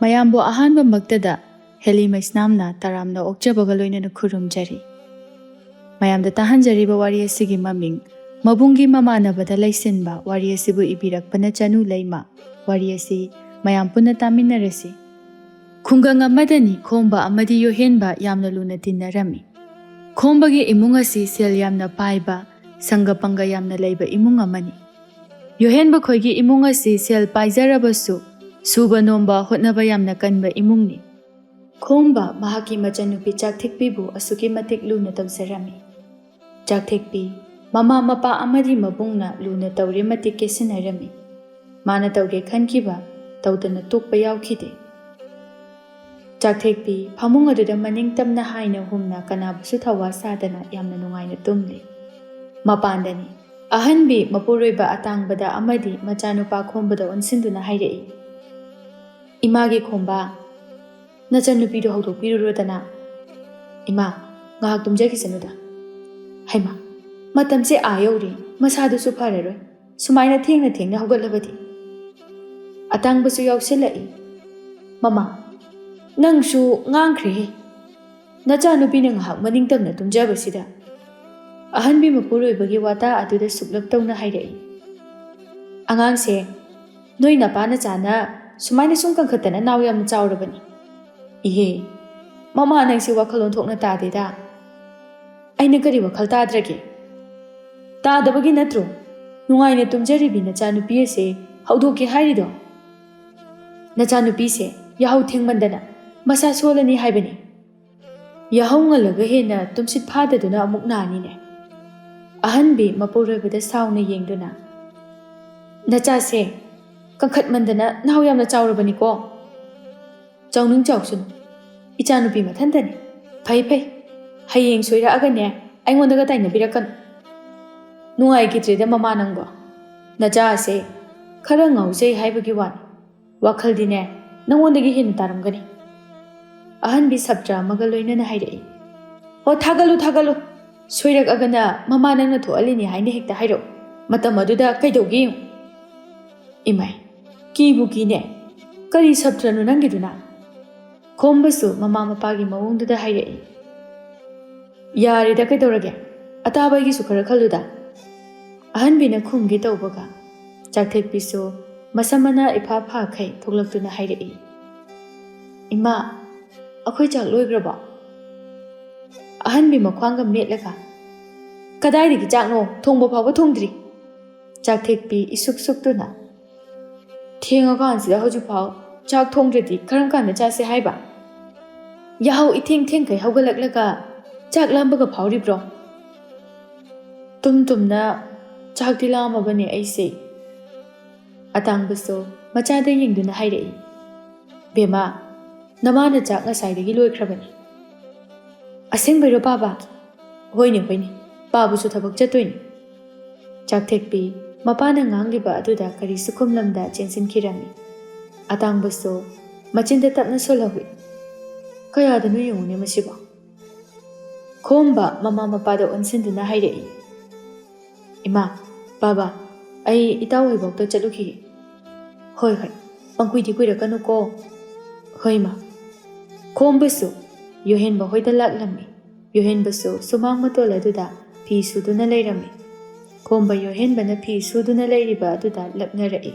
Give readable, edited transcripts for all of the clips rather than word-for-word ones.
ꯃꯌꯥꯝꯕꯨ ꯑꯍꯥꯟꯕ ꯃꯛꯇꯗ ꯍꯦꯂꯤꯃꯩꯁꯅꯥꯝꯅ ꯇꯔꯥꯝꯅ ꯑꯣꯛꯆꯕꯒ ꯂꯣꯏꯅꯅ ꯈꯨꯔꯨꯝꯖꯔꯤ꯫ ꯃꯌꯥꯝꯗ ꯇꯥꯍꯟꯖꯔꯤꯕ ꯋꯥꯔꯤ ꯑꯁꯤꯒꯤ ꯃꯃꯤꯡ ꯃꯕꯨꯡꯒꯤ ꯃꯃꯥꯟꯅꯕꯗ ꯂꯩꯁꯤꯟꯕ ꯋꯥꯔꯤ ꯑꯁꯤꯕꯨ ꯏꯕꯤꯔꯛꯄꯅ ꯆꯅꯨ ꯂꯩꯃ꯫ ꯋꯥꯔꯤ ꯑꯁꯤ ꯃꯌꯥꯝ ꯄꯨꯟꯅ ꯇꯥꯃꯤꯟꯅꯔꯁꯤ꯫ ꯈꯨꯡꯒꯪ ꯑꯃꯗꯅꯤ ꯈꯣꯝꯕ ꯑꯃꯗꯤ ꯌꯣꯍꯦꯟꯕ ꯌꯥꯝꯅ ꯂꯨꯅ ꯇꯤꯟꯅꯔꯝꯃꯤ꯫ ꯈꯣꯝꯕꯒꯤ ꯏꯃꯨꯡ ꯑꯁꯤ ꯁꯦꯜ ꯌꯥꯝꯅ ꯄꯥꯏꯕ, ꯁꯪꯒ ꯄꯪꯒ ꯌꯥꯝꯅ ꯂꯩꯕ ꯏꯃꯨꯡ ꯑꯃꯅꯤ꯫ ꯌꯣꯍꯦꯟꯕ ꯈꯣꯏꯒꯤ ꯏꯃꯨꯡ ꯑꯁꯤ ꯁꯦꯜ ꯄꯥꯏꯖꯔꯕꯁꯨ ꯁꯨꯕ ꯅꯣꯝꯕ ꯍꯣꯠꯅꯕ ꯌꯥꯝꯅ ꯀꯟꯕ ꯏꯃꯨꯡꯅꯤ꯫ ꯈꯣꯝꯕ ꯃꯍꯥꯛꯀꯤ ꯃꯆꯟꯅꯨꯄꯤ ꯆꯥꯛꯊꯦꯛꯄꯤꯕꯨ ꯑꯁꯨꯛꯀꯤ ꯃꯇꯤꯛ ꯂꯨꯅ ꯇꯧꯖꯔꯝꯃꯤ꯫ ꯆꯥꯛꯊꯦꯛꯄꯤ ꯃꯃꯥ ꯃꯄꯥ ꯑꯃꯗꯤ ꯃꯕꯨꯡꯅ ꯂꯨꯅ ꯇꯧꯔꯤ ꯃꯇꯤꯛ ꯀꯦꯁꯤꯟꯅꯔꯝꯃꯤ꯫ ꯃꯥꯅ ꯇꯧꯒꯦ ꯈꯟꯈꯤꯕ ꯇꯧꯗꯅ ꯇꯣꯛꯄ ꯌꯥꯎꯈꯤꯗꯦ꯫ ꯆꯥꯛꯊꯦꯛꯄꯤ ꯐꯃꯨꯡ ꯑꯗꯨꯗ ꯃꯅꯤꯡ ꯇꯝꯅ ꯍꯥꯏꯅ ꯍꯨꯝꯅ ꯀꯅꯥꯕꯨꯁꯨ ꯊꯧꯋꯥ ꯁꯥꯗꯅ ꯌꯥꯝꯅ ꯅꯨꯡꯉꯥꯏꯅ ꯇꯨꯝꯂꯤ꯫ ꯃꯄꯥꯟꯗꯅꯤ ꯑꯍꯟꯕꯤ ꯃꯄꯨꯔꯣꯏꯕ ꯑꯇꯥꯡꯕꯗ ꯑꯃꯗꯤ ꯃꯆꯥꯅꯨꯄꯥ ꯈꯣꯝꯕꯗ ꯑꯣꯟꯁꯤꯟꯗꯨꯅ ꯍꯥꯏꯔꯛꯏ꯫ "ꯏꯃꯥꯒꯤ ꯈꯣꯝꯕ, ꯅꯆꯟꯅꯨꯄꯤꯗꯣ ꯍꯧꯗꯣꯛꯄꯤꯔꯨꯔꯣꯗꯅ꯫ ꯏꯃꯥ, ꯉꯥꯏꯍꯥꯛ ꯇꯨꯝꯖꯈꯤꯁꯅꯨꯗ꯫ ꯍꯩꯃꯥ, ꯃꯇꯝꯁꯦ ꯌꯧꯔꯤ, ꯃꯁꯥꯗꯨꯁꯨ ꯐꯔꯔꯣꯏ, ꯁꯨꯃꯥꯏꯅ ꯊꯦꯡꯅ ꯊꯦꯡꯅ ꯍꯧꯒꯠꯂꯕꯗꯤ꯫ ꯑꯇꯥꯡꯕꯁꯨ ꯌꯥꯎꯁꯤꯜꯂꯛꯏ꯫ "ꯃꯃꯥ, ꯅꯪꯁꯨ ꯉꯥꯡꯈ꯭ꯔꯦꯍꯦ, ꯅꯆꯥꯅꯨꯄꯤꯅ ꯉꯥꯏꯍꯥꯛ ꯃꯅꯤꯡ ꯇꯝꯅ ꯇꯨꯝꯖꯕꯁꯤꯗ"꯫ ꯑꯍꯟꯕꯤ ꯃꯄꯨꯔꯣꯏꯕꯒꯤ ꯋꯥꯇꯥ ꯑꯗꯨꯗ ꯁꯨꯛꯂꯞ ꯇꯧꯅ ꯍꯥꯏꯔꯛꯏ꯫ "ꯑꯉꯥꯡꯁꯦ ꯅꯣꯏ ꯅꯄꯥ ꯅꯆꯥꯅ ꯁꯨꯃꯥꯏꯅ ꯁꯨꯝ ꯀꯟꯈꯠꯇꯅ ꯅꯥꯎ ꯌꯥꯝꯅ ꯆꯥꯎꯔꯕꯅꯤ꯫ "ꯏꯍꯦ, ꯃꯃꯥ ꯅꯪꯁꯤ ꯋꯥꯈꯜ ꯑꯣꯟꯊꯣꯛꯅ ꯇꯥꯗꯦꯗ꯫ "ꯑꯩꯅ ꯀꯔꯤ ꯋꯥꯈꯜ ꯇꯥꯗ꯭ꯔꯒꯦ? ꯇꯥꯗꯕꯒꯤ ꯅꯠꯇ꯭ꯔꯣ ꯅꯨꯡꯉꯥꯏꯅ ꯇꯨꯝꯖꯔꯤꯕꯤ ꯅꯆꯥꯅꯨꯄꯤ ꯑꯁꯦ ꯍꯧꯗꯣꯛꯀꯦ ꯍꯥꯏꯔꯤꯗꯣ? ꯅꯆꯥꯅꯨꯄꯤꯁꯦ ꯌꯥꯍꯧ ꯊꯦꯡꯃꯟꯗꯅ ꯃꯁꯥ ꯁꯣꯜꯂꯅꯤ ꯍꯥꯏꯕꯅꯤ꯫ ꯌꯥꯍꯧ ꯉꯜꯂꯒ ꯍꯦꯟꯅ ꯇꯨꯝꯁꯤꯠ ꯐꯥꯗꯗꯨꯅ ꯑꯃꯨꯛ ꯅꯥꯅꯤꯅꯦ"꯫ ꯑꯍꯟꯕꯤ ꯃꯄꯨꯔꯣꯏꯕꯗ ꯁꯥꯎꯅ ꯌꯦꯡꯗꯨꯅ, "ꯅꯆꯥꯁꯦ ꯀꯟꯈꯠꯃꯟꯗꯅ ꯅꯥꯎ ꯌꯥꯝꯅ ꯆꯥꯎꯔꯕꯅꯤꯀꯣ"꯫ "ꯆꯥꯎꯅꯤꯡ ꯆꯥꯎꯁꯅꯨ, ꯏꯆꯥꯅꯨꯄꯤ ꯃꯊꯟꯇꯅꯤ꯫ ꯐꯩ ꯐꯩ, ꯍꯌꯦꯡ ꯁꯣꯏꯔꯛꯑꯒꯅꯦ ꯑꯩꯉꯣꯟꯗꯒ ꯇꯥꯏꯅꯕꯤꯔꯛꯀꯅꯨ꯫ ꯅꯨꯡꯉꯥꯏꯈꯤꯗ꯭ꯔꯦꯗ ꯃꯃꯥ ꯅꯪꯕꯣ, ꯅꯆꯥꯁꯦ ꯈꯔ ꯉꯥꯎꯖꯩ ꯍꯥꯏꯕꯒꯤ ꯋꯥꯅꯤ, ꯋꯥꯈꯜꯗꯤꯅꯦ ꯅꯪꯉꯣꯟꯗꯒꯤ ꯍꯦꯟꯅ ꯇꯥꯔꯝꯒꯅꯤ"꯫ ꯑꯍꯟꯕꯤ ꯁꯞꯇ꯭ꯔ ꯑꯃꯒ ꯂꯣꯏꯅꯅ ꯍꯥꯏꯔꯛꯏ꯫ "ꯑꯣ ꯊꯥꯒꯠꯂꯨ ꯊꯥꯒꯠꯂꯨ, ꯁꯣꯏꯔꯛꯑꯒꯅ ꯃꯃా ꯅꯪꯅ ꯊꯣꯛꯍꯜꯂꯤꯅꯤ ꯍꯥꯏꯅ ꯍꯦꯛꯇ ꯍꯥꯏꯔꯛꯎ, ꯃꯇꯝ ꯑꯗꯨꯗ ꯀꯩꯗꯧꯒꯦ ꯌꯦꯡꯉꯨ"꯫ "ꯏꯃꯥꯏ, ꯀꯤꯕꯨ ꯀꯤꯅꯦ, ꯀꯔꯤ ꯁꯞꯇ꯭ꯔꯅꯣ ꯅꯪꯒꯤꯗꯨꯅ"꯫ ꯈꯣꯝꯕꯁꯨ ꯃꯃꯥ ꯃꯄꯥꯒꯤ ꯃꯑꯣꯡꯗꯨꯗ ꯍꯥꯏꯔꯛꯏ꯫ "ꯌꯥꯔꯦꯗ ꯀꯩꯗꯧꯔꯒꯦ, ꯑꯇꯥꯕ ꯑꯩꯒꯤꯁꯨ ꯈꯔ ꯈꯜꯂꯨꯗ"꯫ ꯑꯍꯟꯕꯤꯅ ꯈꯨꯝꯒꯦ ꯇꯧꯕꯒ ꯆꯥꯛꯊꯦꯛꯄꯤꯁꯨ ꯃꯁꯝ ꯃꯅꯥ ꯏꯐꯥ ꯐꯥꯈꯩ ꯊꯣꯛꯂꯛꯇꯨꯅ ꯍꯥꯏꯔꯛꯏ꯫ "ꯏꯃꯥ, ꯑꯩꯈꯣꯏ ꯆꯥꯛ ꯂꯣꯏꯈ꯭ꯔꯕꯣ"꯫ ꯑꯍꯟꯕꯤ ꯃꯈ꯭ꯋꯥꯡꯒ ꯃꯦꯠꯂꯒ, "ꯀꯗꯥꯏꯗꯒꯤ ꯆꯥꯛꯅꯣ, ꯊꯣꯡꯕ ꯐꯥꯎꯕ ꯊꯣꯡꯗ꯭ꯔꯤ"꯫ ꯆꯥꯛꯊꯦꯛꯄꯤ ꯏꯁꯨꯛ ꯁꯨꯛꯇꯨꯅ, "ꯊꯦꯡꯉꯀꯥꯟꯁꯤꯗ ꯍꯧꯖꯤꯛꯐꯥꯎ ꯆꯥꯛ ꯊꯣꯡꯗ꯭ꯔꯗꯤ ꯀꯔꯝ ꯀꯥꯟꯗ ꯆꯥꯁꯦ ꯍꯥꯏꯕ? ꯌꯥꯍꯧ ꯏꯊꯦꯡ ꯊꯦꯡꯈꯩ ꯍꯧꯒꯠꯂꯛꯂꯒ ꯆꯥꯛ ꯂꯥꯝꯕꯒ ꯐꯥꯎꯔꯤꯕ꯭ꯔꯣ"꯫ ꯇꯨꯝꯅ ꯆꯥꯛꯇꯤ ꯂꯥꯝꯃꯕꯅꯦ ꯑꯩꯁꯦ"꯫ ꯑꯇꯥꯡꯕꯁꯨ ꯃꯆꯥꯗ ꯌꯦꯡꯗꯨꯅ ꯍꯥꯏꯔꯛꯏ꯫ "ꯕꯦꯝꯃꯥ, ꯅꯃꯥꯅ ꯆꯥꯛ ꯉꯁꯥꯏꯗꯒꯤ ꯂꯣꯏꯈ꯭ꯔꯕꯅꯤ"꯫ "ꯑꯁꯦꯡꯕꯩꯔꯣ ꯄꯥꯕ"꯫ "ꯍꯣꯏꯅꯦ ꯍꯣꯏꯅꯦ, ꯄꯥꯕꯨꯁꯨ ꯊꯕꯛ ꯆꯠꯇꯣꯏꯅꯤ"꯫ ꯆꯥꯛꯊꯦꯛꯄꯤ ꯃꯄꯥꯅ ꯉꯥꯡꯂꯤꯕ ꯑꯗꯨꯗ ꯀꯔꯤꯁꯨ ꯈꯨꯝꯂꯝꯗ ꯆꯦꯟꯁꯤꯟꯈꯤꯔꯝꯃꯤ꯫ ꯑꯇꯥꯡꯕꯁꯨ ꯃꯆꯤꯟꯗ ꯇꯞꯅ ꯁꯣꯜꯍꯧꯏ꯫ "ꯀꯌꯥꯗꯅꯣ ꯌꯦꯡꯉꯨꯅꯦ ꯃꯁꯤꯕꯣ"꯫ ꯈꯣꯝꯕ ꯃꯃꯥ ꯃꯄꯥꯗ ꯑꯣꯟꯁꯤꯟꯗꯨꯅ ꯍꯥꯏꯔꯛꯏ꯫ "ꯏꯃꯥ, ꯕꯥꯕꯥ, ꯑꯩ ꯏꯇꯥꯎ ꯍꯣꯏꯕꯣꯛꯇ ꯆꯠꯂꯨꯈꯤꯒꯦ"꯫ "ꯍꯣꯏ ꯍꯣꯏ, ꯄꯪꯀꯨꯏꯗꯤ ꯀꯨꯏꯔꯛꯀꯅꯨꯀꯣ"꯫ "ꯍꯣꯏ ꯃꯥ"꯫ ꯈꯣꯝꯕꯁꯨ ꯌꯣꯍꯦꯟꯕ ꯍꯣꯏꯗ ꯂꯥꯛꯂꯝꯃꯤ꯫ ꯌꯣꯍꯦꯟꯕꯁꯨ ꯁꯨꯃꯥꯡ ꯃꯇꯣꯜ ꯑꯗꯨꯗ ꯐꯤ ꯁꯨꯗꯨꯅ ꯂꯩꯔꯝꯃꯤ꯫ ꯈꯣꯝꯕ ꯌꯣꯍꯦꯟꯕꯅ ꯐꯤ ꯁꯨꯗꯨꯅ ꯂꯩꯔꯤꯕ ꯑꯗꯨꯗ ꯂꯛꯅꯔꯛꯏ꯫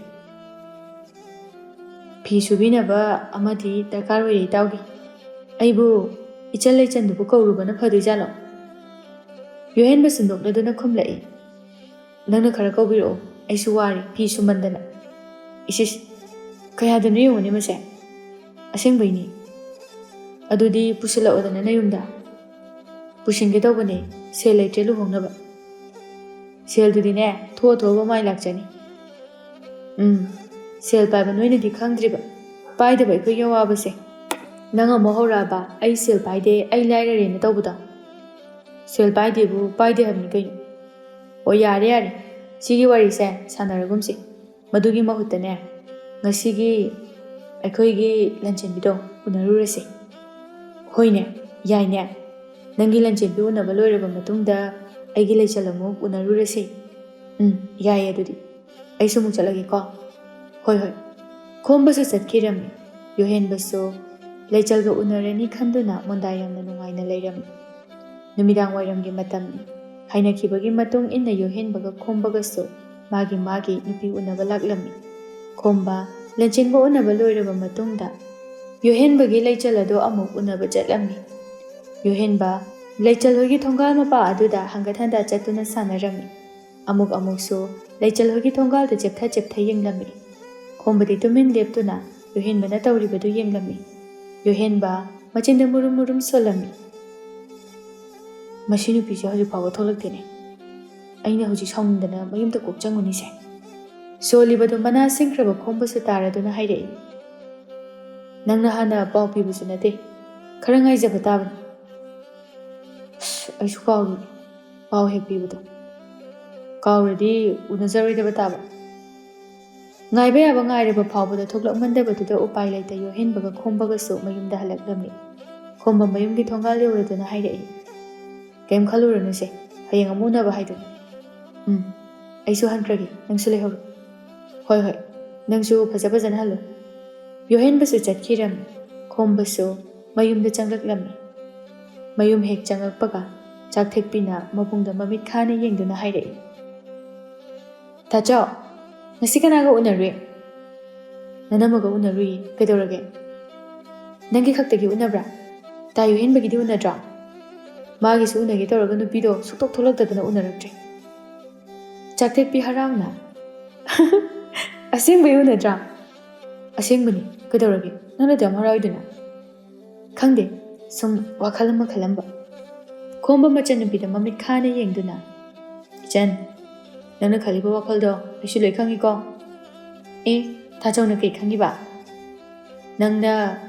"ꯐꯤ ꯁꯨꯕꯤꯅꯕ ꯑꯃꯗꯤ ꯗꯔꯀꯥꯔ ꯑꯣꯏꯔꯦ ꯏꯇꯥꯎꯒꯤ, ꯑꯩꯕꯨ ꯏꯆꯜ ꯂꯩꯆꯟꯗꯨꯕꯨ ꯀꯧꯔꯨꯕꯅ ꯐꯗꯣꯏꯖꯥꯠꯂꯣ"꯫ ꯌꯣꯍꯦꯟꯕꯁꯨ ꯅꯣꯛꯅꯗꯨꯅ ꯈꯨꯝꯂꯛꯏ꯫ "ꯅꯪꯅ ꯈꯔ ꯀꯧꯕꯤꯔꯛꯑꯣ, ꯑꯩꯁꯨ ꯋꯥꯔꯤ ꯐꯤ ꯁꯨꯃꯟꯗꯅ"꯫ "ꯏꯁꯤꯁ, ꯀꯌꯥꯗꯅꯣ ꯌꯦꯡꯉꯨꯅꯦ ꯃꯁꯦ"꯫ "ꯑꯁꯦꯡꯕꯩꯅꯤ"꯫ "ꯑꯗꯨꯗꯤ ꯄꯨꯁꯤꯜꯂꯛꯑꯣꯗꯅ ꯅꯌꯨꯝꯗ"꯫ "ꯄꯨꯁꯤꯟꯒꯦ ꯇꯧꯕꯅꯦ, ꯁꯦꯜ ꯂꯩꯇ꯭ꯔꯦ ꯂꯨꯍꯣꯡꯅꯕ"꯫ "ꯁꯦꯜꯗꯨꯗꯤꯅꯦ ꯊꯣꯛꯑ ꯊꯣꯛꯑꯕ ꯃꯥꯏ ꯂꯥꯛꯆꯅꯤ"꯫ "ꯁꯦꯜ ꯄꯥꯏꯕ ꯅꯣꯏꯅꯗꯤ ꯈꯪꯗ꯭ꯔꯤꯕ, ꯄꯥꯏꯗꯕ ꯑꯩꯈꯣꯏꯒꯤ ꯑꯋꯥꯕꯁꯦ. ꯅꯪ ꯑꯃꯨꯛ ꯍꯧꯔꯛꯑꯕ ꯑꯩ ꯁꯦꯜ ꯄꯥꯏꯗꯦ, ꯑꯩ ꯂꯥꯏꯔꯔꯦꯅ ꯇꯧꯕꯗꯣ. ꯁꯦꯜ ꯄꯥꯏꯗꯦꯕꯨ ꯄꯥꯏꯗꯦ ꯍꯥꯏꯕꯅꯤ ꯀꯩꯅꯣ"꯫ "ꯑꯣ ꯌꯥꯔꯦ ꯌꯥꯔꯦ, ꯁꯤꯒꯤ ꯋꯥꯔꯤꯁꯦ ꯁꯥꯟꯅꯔꯒꯨꯝꯁꯤ. ꯃꯗꯨꯒꯤ ꯃꯍꯨꯠꯇꯅꯦ ꯉꯁꯤꯒꯤ ꯑꯩꯈꯣꯏꯒꯤ ꯂꯟꯆꯦꯟꯕꯤꯗꯣ ꯎꯅꯔꯨꯔꯁꯤ"꯫ "ꯍꯣꯏꯅꯦ, ꯌꯥꯏꯅꯦ, ꯅꯪꯒꯤ ꯂꯟꯆꯦꯟꯕꯤ ꯎꯅꯕ ꯂꯣꯏꯔꯕ ꯃꯇꯨꯡꯗ ꯑꯩꯒꯤ ꯂꯩꯆꯜ ꯑꯃꯨꯛ ꯎꯅꯔꯨꯔꯁꯤ"꯫ "ꯌꯥꯏꯌꯦ ꯑꯗꯨꯗꯤ, ꯑꯩꯁꯨ ꯑꯃꯨꯛ ꯆꯠꯂꯒꯦꯀꯣ"꯫ "ꯍꯣꯏ ꯍꯣꯏ"꯫ ꯈꯣꯝꯕꯁꯨ ꯆꯠꯈꯤꯔꯝꯃꯤ꯫ ꯌꯣꯍꯦꯟꯕꯁꯨ ꯂꯩꯆꯜꯒ ꯎꯅꯔꯅꯤ ꯈꯟꯗꯨꯅ ꯃꯣꯟꯗꯥ ꯌꯥꯝꯅ ꯅꯨꯡꯉꯥꯏꯅ ꯂꯩꯔꯝꯃꯤ꯫ ꯅꯨꯃꯤꯗꯥꯡ ꯋꯥꯏꯔꯝꯒꯤ ꯃꯇꯝꯅꯤ꯫ ꯍꯥꯏꯅꯈꯤꯕꯒꯤ ꯃꯇꯨꯡ ꯏꯟꯅ ꯌꯣꯍꯦꯟꯕꯒ ꯈꯣꯝꯕꯒꯁꯨ ꯃꯥꯒꯤ ꯅꯨꯄꯤ ꯎꯅꯕ ꯂꯥꯛꯂꯝꯃꯤ꯫ ꯈꯣꯝꯕ ꯂꯟꯆꯦꯟꯕ ꯎꯅꯕ ꯂꯣꯏꯔꯕ ꯃꯇꯨꯡꯗ ꯌꯣꯍꯦꯟꯕꯒꯤ ꯂꯩꯆꯜ ꯑꯗꯨ ꯑꯃꯨꯛ ꯎꯅꯕ ꯆꯠꯂꯝꯃꯤ꯫ ꯌꯣꯍꯦꯟꯕ ꯂꯩꯆꯜ ꯍꯣꯏꯒꯤ ꯊꯣꯡꯒꯥꯜ ꯃꯄꯥ ꯑꯗꯨꯗ ꯍꯪꯒꯠ ꯍꯟꯗꯥ ꯆꯠꯇꯨꯅ ꯁꯥꯟꯅꯔꯝꯃꯤ꯫ ꯑꯃꯨꯛꯁꯨ ꯂꯩꯆꯜ ꯍꯣꯏꯒꯤ ꯊꯣꯡꯒꯥꯜꯗ ꯆꯦꯞꯊ ꯌꯦꯡꯂꯝꯃꯤ꯫ ꯈꯣꯝꯕꯗꯤ ꯇꯨꯃꯤꯟ ꯂꯦꯞꯇꯨꯅ ꯌꯣꯍꯦꯟꯕꯅ ꯇꯧꯔꯤꯕꯗꯨ ꯌꯦꯡꯂꯝꯃꯤ꯫ ꯌꯣꯍꯦꯟꯕ ꯃꯆꯤꯟꯗ ꯃꯨꯔꯨꯝ ꯃꯨꯔꯨꯝ ꯁꯣꯜꯂꯝꯃꯤ꯫ ꯃꯁꯤ ꯅꯨꯄꯤꯁꯦ ꯍꯧꯖꯤꯛ ꯐꯥꯎꯕ ꯊꯣꯛꯂꯛꯇꯦꯅꯦ꯫ ꯑꯩꯅ ꯍꯧꯖꯤꯛ ꯁꯥꯎꯅꯤꯡꯗꯅ ꯃꯌꯨꯝꯗ ꯀꯣꯛ ꯆꯪꯉꯨꯅꯤꯁꯦ꯫ ꯁꯣꯜꯂꯤꯕꯗꯨ ꯃꯅꯥ ꯁꯤꯡꯈ꯭ꯔꯕ ꯈꯣꯝꯕꯁꯨ ꯇꯥꯔꯗꯨꯅ ꯍꯥꯏꯔꯛꯏ꯫ ꯅꯪꯅ ꯍꯥꯟꯅ ꯄꯥꯎ ꯄꯤꯕꯁꯨ ꯅꯠꯇꯦ, ꯈꯔ ꯉꯥꯏꯖꯕ ꯇꯥꯕꯅꯤ꯫ ꯑꯩꯁꯨ ꯀꯥꯎꯔꯨꯔꯦ ꯄꯥꯎ ꯍꯦꯛ ꯄꯤꯕꯗꯣ꯫ ꯀꯥꯎꯔꯗꯤ ꯎꯅꯖꯔꯣꯏꯗꯕ ꯇꯥꯕ꯫ ꯉꯥꯏꯕ ꯌꯥꯕ ꯉꯥꯏꯔꯕ ꯐꯥꯎꯕꯗ ꯊꯣꯛꯂꯛꯃꯟꯗꯕꯗꯨꯗ ꯎꯄꯥꯏ ꯂꯩꯇ ꯌꯣꯍꯦꯟꯕꯒ ꯈꯣꯝꯕꯒꯁꯨ ꯃꯌꯨꯝꯗ ꯍꯜꯂꯛꯂꯝꯃꯤ꯫ ꯈꯣꯝꯕ ꯃꯌꯨꯝꯒꯤ ꯊꯣꯡꯒꯥꯜ ꯌꯧꯔꯗꯨꯅ ꯍꯥꯏꯔꯛꯏ꯫ ꯀꯩꯝ ꯈꯜꯂꯨꯔꯅꯨꯁꯦ, ꯍꯌꯦꯡ ꯑꯃꯨꯛ ꯎꯅꯕ ꯍꯥꯏꯗꯨꯅꯤ꯫ ꯑꯩꯁꯨ ꯍꯟꯈ꯭ꯔꯒꯦ, ꯅꯪꯁꯨ ꯂꯩꯍꯧꯔꯣ꯫ ꯍꯣꯏ, ꯅꯪꯁꯨ ꯐꯖꯅ ꯍꯜꯂꯣ꯫ ꯌꯣꯍꯦꯟꯕꯁꯨ ꯆꯠꯈꯤꯔꯝꯃꯤ꯫ ꯈꯣꯝꯕꯁꯨ ꯃꯌꯨꯝꯗ ꯆꯪꯂꯛꯂꯝꯃꯤ꯫ ꯃꯌꯨꯝ ꯍꯦꯛ ꯆꯪꯂꯛꯄꯒ ꯆꯥꯛꯊꯦꯛꯄꯤꯅ ꯃꯕꯨꯡꯗ ꯃꯃꯤꯠ ꯈꯥꯅ ꯌꯦꯡꯗꯨꯅ ꯍꯥꯏꯔꯛꯏ꯫ ꯇꯥꯆꯧ, ꯉꯁꯤ ꯀꯅꯥꯒ ꯎꯅꯔꯨꯏ? ꯅꯅꯝꯃꯒ ꯎꯅꯔꯨꯏ, ꯀꯩꯗꯧꯔꯒꯦ? ꯅꯪꯒꯤ ꯈꯛꯇꯒꯤ ꯎꯅꯕ꯭ꯔꯥ? ꯇꯥ ꯌꯣꯍꯦꯟꯕꯒꯤꯗꯤ ꯎꯅꯗ꯭ꯔꯣ? ꯃꯥꯒꯤꯁꯨ ꯎꯅꯒꯦ ꯇꯧꯔꯒ ꯅꯨꯄꯤꯗꯣ ꯁꯨꯛꯊꯣꯛ ꯊꯣꯛꯂꯛꯇꯗꯅ ꯎꯅꯔꯛꯇ꯭ꯔꯦ꯫ ꯆꯥꯛꯊꯦꯛꯄꯤ ꯍꯔꯥꯎꯅ ꯑꯁꯦꯡꯕꯩ ꯎꯅꯗ꯭ꯔꯥ? ꯑꯁꯦꯡꯕꯅꯤ, ꯀꯩꯗꯧꯔꯒꯦ? ꯅꯪꯅ ꯑꯗꯨꯌꯥꯝ ꯍꯔꯥꯎꯏꯗꯨꯅ? ꯈꯪꯗꯦ, ꯁꯨꯝ ꯋꯥꯈꯜ ꯑꯃ ꯈꯜꯂꯝꯕ꯫ ꯈꯣꯝꯕ ꯃꯆꯟꯅꯨꯄꯤꯗ ꯃꯃꯤꯠ ꯈꯥꯅ ꯌꯦꯡꯗꯨꯅ, ꯏꯆꯟ, ꯅꯪꯅ ꯈꯜꯂꯤꯕ ꯋꯥꯈꯜꯗꯣ ꯑꯩꯁꯨ ꯂꯣꯏ ꯈꯪꯉꯤꯀꯣ꯫ ꯇꯥꯆꯧꯅ ꯀꯩ ꯈꯪꯉꯤꯕ? ꯅꯪꯅ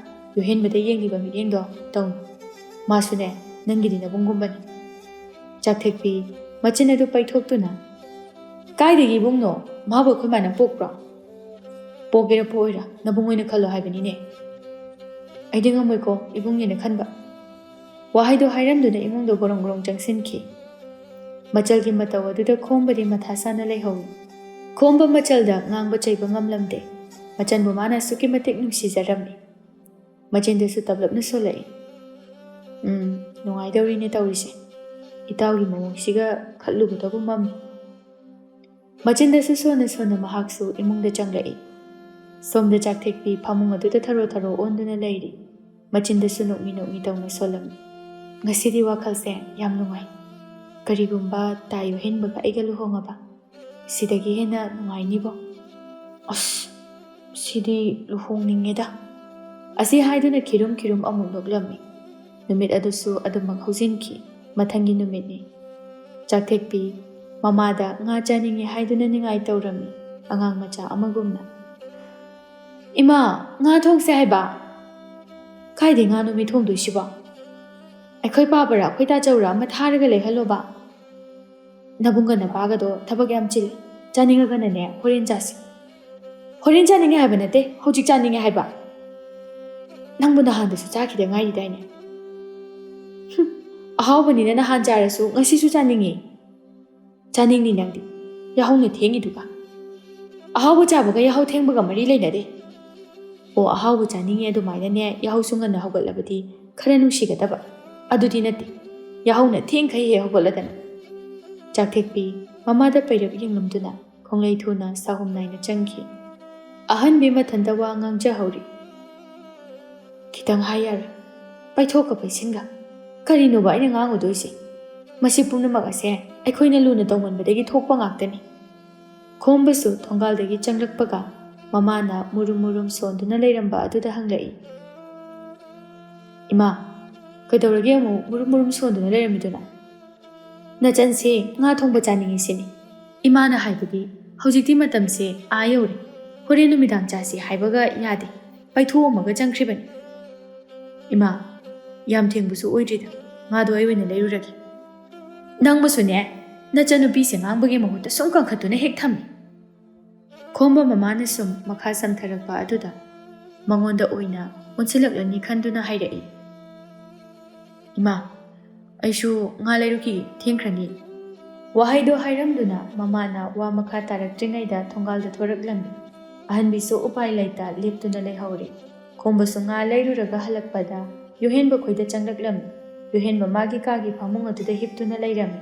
ꯌꯣꯍꯦꯟꯕꯗ ꯌꯦꯡꯂꯤꯕ ꯃꯤꯠꯌꯦꯡꯗꯣ ꯇꯧꯅꯨ, ꯃꯥꯁꯨꯅꯦ ꯅꯪꯒꯤꯗꯤ ꯅꯕꯨꯡꯒꯨꯝꯕꯅꯤ꯫ ꯆꯥꯛꯊꯦꯛꯄꯤ ꯃꯆꯤꯟ ꯑꯗꯨ ꯄꯩꯊꯣꯛꯇꯨꯅ, ꯀꯥꯏꯗꯒꯤ ꯏꯕꯨꯡꯅꯣ? ꯃꯥꯕꯨ ꯑꯩꯈꯣꯏ ꯃꯥꯅ ꯄꯣꯛꯄ꯭ꯔꯣ? ꯄꯣꯛꯀꯦꯔꯥ ꯄꯣꯛꯑꯣꯏꯔꯥ ꯅꯕꯨꯡ ꯑꯣꯏꯅ ꯈꯜꯂꯣ ꯍꯥꯏꯕꯅꯤꯅꯦ꯫ ꯑꯩꯗꯤ ꯉꯝꯃꯣꯏꯀꯣ ꯏꯕꯨꯡꯅꯦꯅ ꯈꯟꯕ꯫ ꯋꯥꯍꯩꯗꯣ ꯍꯥꯏꯔꯝꯗꯨꯅ ꯏꯃꯨꯡꯗ ꯒꯣꯔꯣꯡ ꯆꯪꯁꯤꯟꯈꯤ꯫ ꯃꯆꯜꯒꯤ ꯃꯇꯧ ꯑꯗꯨꯗ ꯈꯣꯝꯕꯗꯤ ꯃꯊꯥ ꯁꯥꯅ ꯂꯩꯍꯧꯏ꯫ ꯈꯣꯝꯕ ꯃꯆꯜꯗ ꯉꯥꯡꯕ ꯆꯩꯕ ꯉꯝꯂꯝꯗꯦ꯫ ꯃꯆꯟꯕꯨ ꯃꯥꯅ ꯑꯁꯨꯛꯀꯤ ꯃꯇꯤꯛ ꯅꯨꯡꯁꯤꯖꯔꯝꯃꯤ꯫ ꯃꯆꯤꯟꯗꯁꯨ ꯇꯞꯂꯞꯅ ꯁꯣꯜꯂꯛꯏ꯫ ꯅꯨꯡꯉꯥꯏꯗꯧꯔꯤꯅꯦ ꯇꯧꯔꯤꯁꯦ꯫ ꯏꯇꯥꯎꯒꯤ ꯃꯑꯣꯡꯁꯤꯒ ꯈꯠꯂꯨꯕꯗꯕꯨ ꯃꯝꯃꯤ꯫ ꯃꯆꯤꯟꯗꯁꯨ ꯁꯣꯟꯅ ꯃꯍꯥꯛꯁꯨ ꯏꯃꯨꯡꯗ ꯆꯪꯂꯛꯏ꯫ ꯁꯣꯝꯗ ꯆꯥꯛꯊꯦꯛꯄꯤ ꯐꯃꯨꯡ ꯑꯗꯨꯗ ꯊꯔꯣ ꯑꯣꯟꯗꯨꯅ ꯂꯩꯔꯤ꯫ ꯃꯆꯤꯟꯗꯁꯨ ꯅꯣꯛꯃꯤ ꯇꯧꯅ ꯁꯣꯜꯂꯝꯃꯤ꯫ ꯉꯁꯤꯗꯤ ꯋꯥꯈꯜꯁꯦ ꯌꯥꯝ ꯅꯨꯡꯉꯥꯏ꯫ ꯀꯔꯤꯒꯨꯝꯕ ꯇꯥ ꯌꯣꯍꯦꯟꯕꯒ ꯑꯩꯒ ꯂꯨꯍꯣꯡꯉꯕ ꯁꯤꯗꯒꯤ ꯍꯦꯟꯅ ꯅꯨꯡꯉꯥꯏꯅꯤꯕꯣ꯫ ꯁꯤꯗꯤ ꯂꯨꯍꯣꯡꯅꯤꯡꯉꯦꯗ꯫ ꯑꯁꯤ ꯍꯥꯏꯗꯨꯅ ꯈꯤꯔꯨꯝ ꯑꯃꯨꯛ ꯅꯣꯛꯂꯝꯃꯤ꯫ ꯅꯨꯃꯤꯠ ꯑꯗꯨꯁꯨ ꯑꯗꯨꯃꯛ ꯍꯧꯖꯤꯟꯈꯤ꯫ ꯃꯊꯪꯒꯤ ꯅꯨꯃꯤꯠꯅꯤ꯫ ꯆꯥꯛꯊꯦꯛꯄꯤ ꯃꯃꯥꯗ ꯉꯥ ꯆꯥꯅꯤꯡꯉꯦ ꯍꯥꯏꯗꯨꯅ ꯅꯤꯡꯉꯥꯏ ꯇꯧꯔꯝꯃꯤ, ꯑꯉꯥꯡ ꯃꯆꯥ ꯑꯃꯒꯨꯝꯅ꯫ ꯏꯃꯥ, ꯉꯥ ꯊꯣꯡꯁꯦ ꯍꯥꯏꯕ꯫ ꯀꯥꯏꯗꯩ ꯉꯥꯅꯣ ꯃꯤ ꯊꯣꯡꯗꯣꯏꯁꯤꯕꯣ? ꯑꯩꯈꯣꯏ ꯄꯥꯕꯔꯥ ꯑꯩꯈꯣꯏ ꯇꯥꯆꯧꯔꯥ ꯑꯃ ꯊꯥꯔꯒ ꯂꯩꯍꯜꯂꯣꯕ꯫ ꯅꯕꯨꯡꯒ ꯅꯄꯥꯒꯗꯣ ꯊꯕꯛ ꯌꯥꯝ ꯆꯤꯜꯂꯤ꯫ ꯆꯥꯅꯤꯡꯉꯒꯅꯅꯦ ꯍꯣꯔꯦꯟ ꯆꯥꯁꯤ꯫ ꯍꯣꯔꯦꯟ ꯆꯥꯅꯤꯡꯉꯦ ꯍꯥꯏꯕ ꯅꯠꯇꯦ, ꯍꯧꯖꯤꯛ ꯆꯥꯅꯤꯡꯉꯦ ꯍꯥꯏꯕ꯫ ꯅꯪꯕꯨ ꯅꯍꯥꯟꯗꯁꯨ ꯆꯥꯈꯤꯗ ꯉꯥꯏꯔꯤꯗꯥꯏꯅꯦ? ꯑꯍꯥꯎꯕꯅꯤꯅ ꯅꯍꯥꯟ ꯆꯥꯔꯁꯨ ꯉꯁꯤꯁꯨ ꯆꯥꯅꯤꯡꯉꯤ꯫ ꯆꯥꯅꯤꯡꯅꯤ ꯅꯪꯗꯤ, ꯌꯥꯍꯧꯅ ꯊꯦꯡꯉꯤꯗꯨꯒ꯫ ꯑꯍꯥꯎꯕ ꯆꯥꯕꯒ ꯌꯥꯍꯧ ꯊꯦꯡꯕꯒ ꯃꯔꯤ ꯂꯩꯅꯗꯦ꯫ ꯑꯍꯥꯎꯕ ꯆꯥꯅꯤꯡꯉꯦ ꯑꯗꯨꯃꯥꯏꯅꯅꯦ ꯌꯥꯍꯧꯁꯨ ꯉꯟꯅ ꯍꯧꯒꯠꯂꯕꯗꯤ ꯈꯔ ꯅꯨꯡꯁꯤꯒꯗꯕ꯫ ꯑꯗꯨꯗꯤ ꯅꯠꯇꯦ, ꯌꯥꯍꯧꯅ ꯊꯦꯡꯈꯩ ꯍꯦꯛ ꯍꯧꯒꯠꯂꯗꯅ꯫ ꯆꯥꯛꯊꯦꯛꯄꯤ ꯃꯃꯥꯗ ꯄꯩꯔꯞ ꯌꯦꯡꯂꯝꯗꯨꯅ ꯈꯣꯡꯂꯩ ꯊꯨꯅ ꯁꯥꯍꯨꯝ ꯅꯥꯏꯅ ꯆꯪꯈꯤ꯫ ꯑꯍꯟꯕꯤ ꯃꯊꯟꯇ ꯋꯥ ꯉꯥꯡꯖꯍꯧꯔꯤ꯫ ꯈꯤꯇꯪ ꯍꯥꯏ ꯌꯥꯔꯦ, ꯄꯩꯊꯣꯛꯀ ꯄꯩꯁꯤꯟꯒ꯫ ꯀꯔꯤꯅꯣꯕ ꯑꯩꯅ ꯉꯥꯡꯉꯨꯗꯣꯏꯁꯦ? ꯃꯁꯤ ꯄꯨꯝꯅꯃꯛ ꯑꯁꯦ ꯑꯩꯈꯣꯏꯅ ꯂꯨꯅ ꯇꯧꯃꯟꯕꯗꯒꯤ ꯊꯣꯛꯄ ꯉꯥꯛꯇꯅꯤ꯫ ꯈꯣꯝꯕꯁꯨ ꯊꯣꯡꯒꯥꯜꯗꯒꯤ ꯆꯪꯂꯛꯄꯒ ꯃꯃꯥꯅ ꯃꯨꯔꯨꯝ ꯁꯣꯟꯗꯨꯅ ꯂꯩꯔꯝꯕ ꯑꯗꯨꯗ ꯍꯪꯂꯛꯏ꯫ ꯏꯃꯥ, ꯀꯩꯗꯧꯔꯒꯦ ꯑꯃꯨꯛ ꯃꯨꯔꯨꯝ ꯁꯣꯟꯗꯨꯅ ꯂꯩꯔꯝꯃꯤꯗꯨꯅ? ꯅꯆꯟꯁꯦ ꯉꯥ ꯊꯣꯡꯕ ꯆꯥꯅꯤꯡꯉꯤ ꯁꯤꯅꯤ꯫ ꯏꯃꯥꯅ ꯍꯥꯏꯕꯗꯤ ꯍꯧꯖꯤꯛꯇꯤ ꯃꯇꯝꯁꯦ ꯌꯧꯔꯦ, ꯍꯣꯔꯦꯟ ꯅꯨꯃꯤꯗꯥꯡ ꯆꯥꯁꯤ ꯍꯥꯏꯕꯒ ꯌꯥꯗꯦ, ꯄꯩꯊꯣꯛꯑꯝꯃꯒ ꯆꯪꯈ꯭ꯔꯤꯕꯅꯤ꯫ ꯏꯃꯥ, ꯌꯥꯝ ꯊꯦꯡꯕꯁꯨ ꯑꯣꯏꯗ꯭ꯔꯤꯗ, ꯉꯥꯗꯣ ꯑꯩ ꯑꯣꯏꯅ ꯂꯩꯔꯨꯔꯒꯦ꯫ ꯅꯪꯕꯨꯁꯨꯅꯦ, ꯅꯆꯟꯅꯨꯄꯤꯁꯦ ꯉꯥꯡꯕꯒꯤ ꯃꯍꯨꯠꯇ ꯁꯨꯝ ꯀꯟꯈꯠꯇꯨꯅ ꯍꯦꯛ ꯊꯝꯃꯤ꯫ ꯈꯣꯝꯕ ꯃꯃꯥꯅ ꯁꯨꯝ ꯃꯈꯥ ꯁꯝꯊꯔꯛꯄ ꯑꯗꯨꯗ ꯃꯉꯣꯟꯗ ꯑꯣꯏꯅ ꯑꯣꯟꯁꯤꯜꯂꯛꯂꯅꯤ ꯈꯟꯗꯨꯅ ꯍꯥꯏꯔꯛꯏ꯫ ꯏꯃꯥ, ꯑꯩꯁꯨ ꯉꯥ ꯂꯩꯔꯨꯈꯤꯒꯦ, ꯊꯦꯡꯈ꯭ꯔꯅꯤ꯫ ꯋꯥꯍꯩꯗꯣ ꯍꯥꯏꯔꯝꯗꯨꯅ ꯃꯃꯥꯅ ꯋꯥ ꯃꯈꯥ ꯇꯥꯔꯛꯇ꯭ꯔꯤꯉꯩꯗ ꯊꯣꯡꯒꯥꯜꯗ ꯊꯣꯔꯛꯂꯝꯃꯤ꯫ ꯑꯍꯟꯕꯤꯁꯨ ꯎꯄꯥꯏ ꯂꯩꯇ ꯂꯦꯞꯇꯨꯅ ꯂꯩꯍꯧꯔꯤ꯫ ꯈꯣꯝꯕꯁꯨ ꯉꯥ ꯂꯩꯔꯨꯔꯒ ꯍꯜꯂꯛꯄꯗ ꯌꯣꯍꯦꯟꯕ ꯈꯣꯏꯗ ꯆꯪꯂꯛꯂꯝꯃꯤ꯫ ꯌꯣꯍꯦꯟꯕ ꯃꯥꯒꯤ ꯀꯥꯒꯤ ꯐꯃꯨꯡ ꯑꯗꯨꯗ ꯍꯤꯞꯇꯨꯅ ꯂꯩꯔꯝꯃꯤ꯫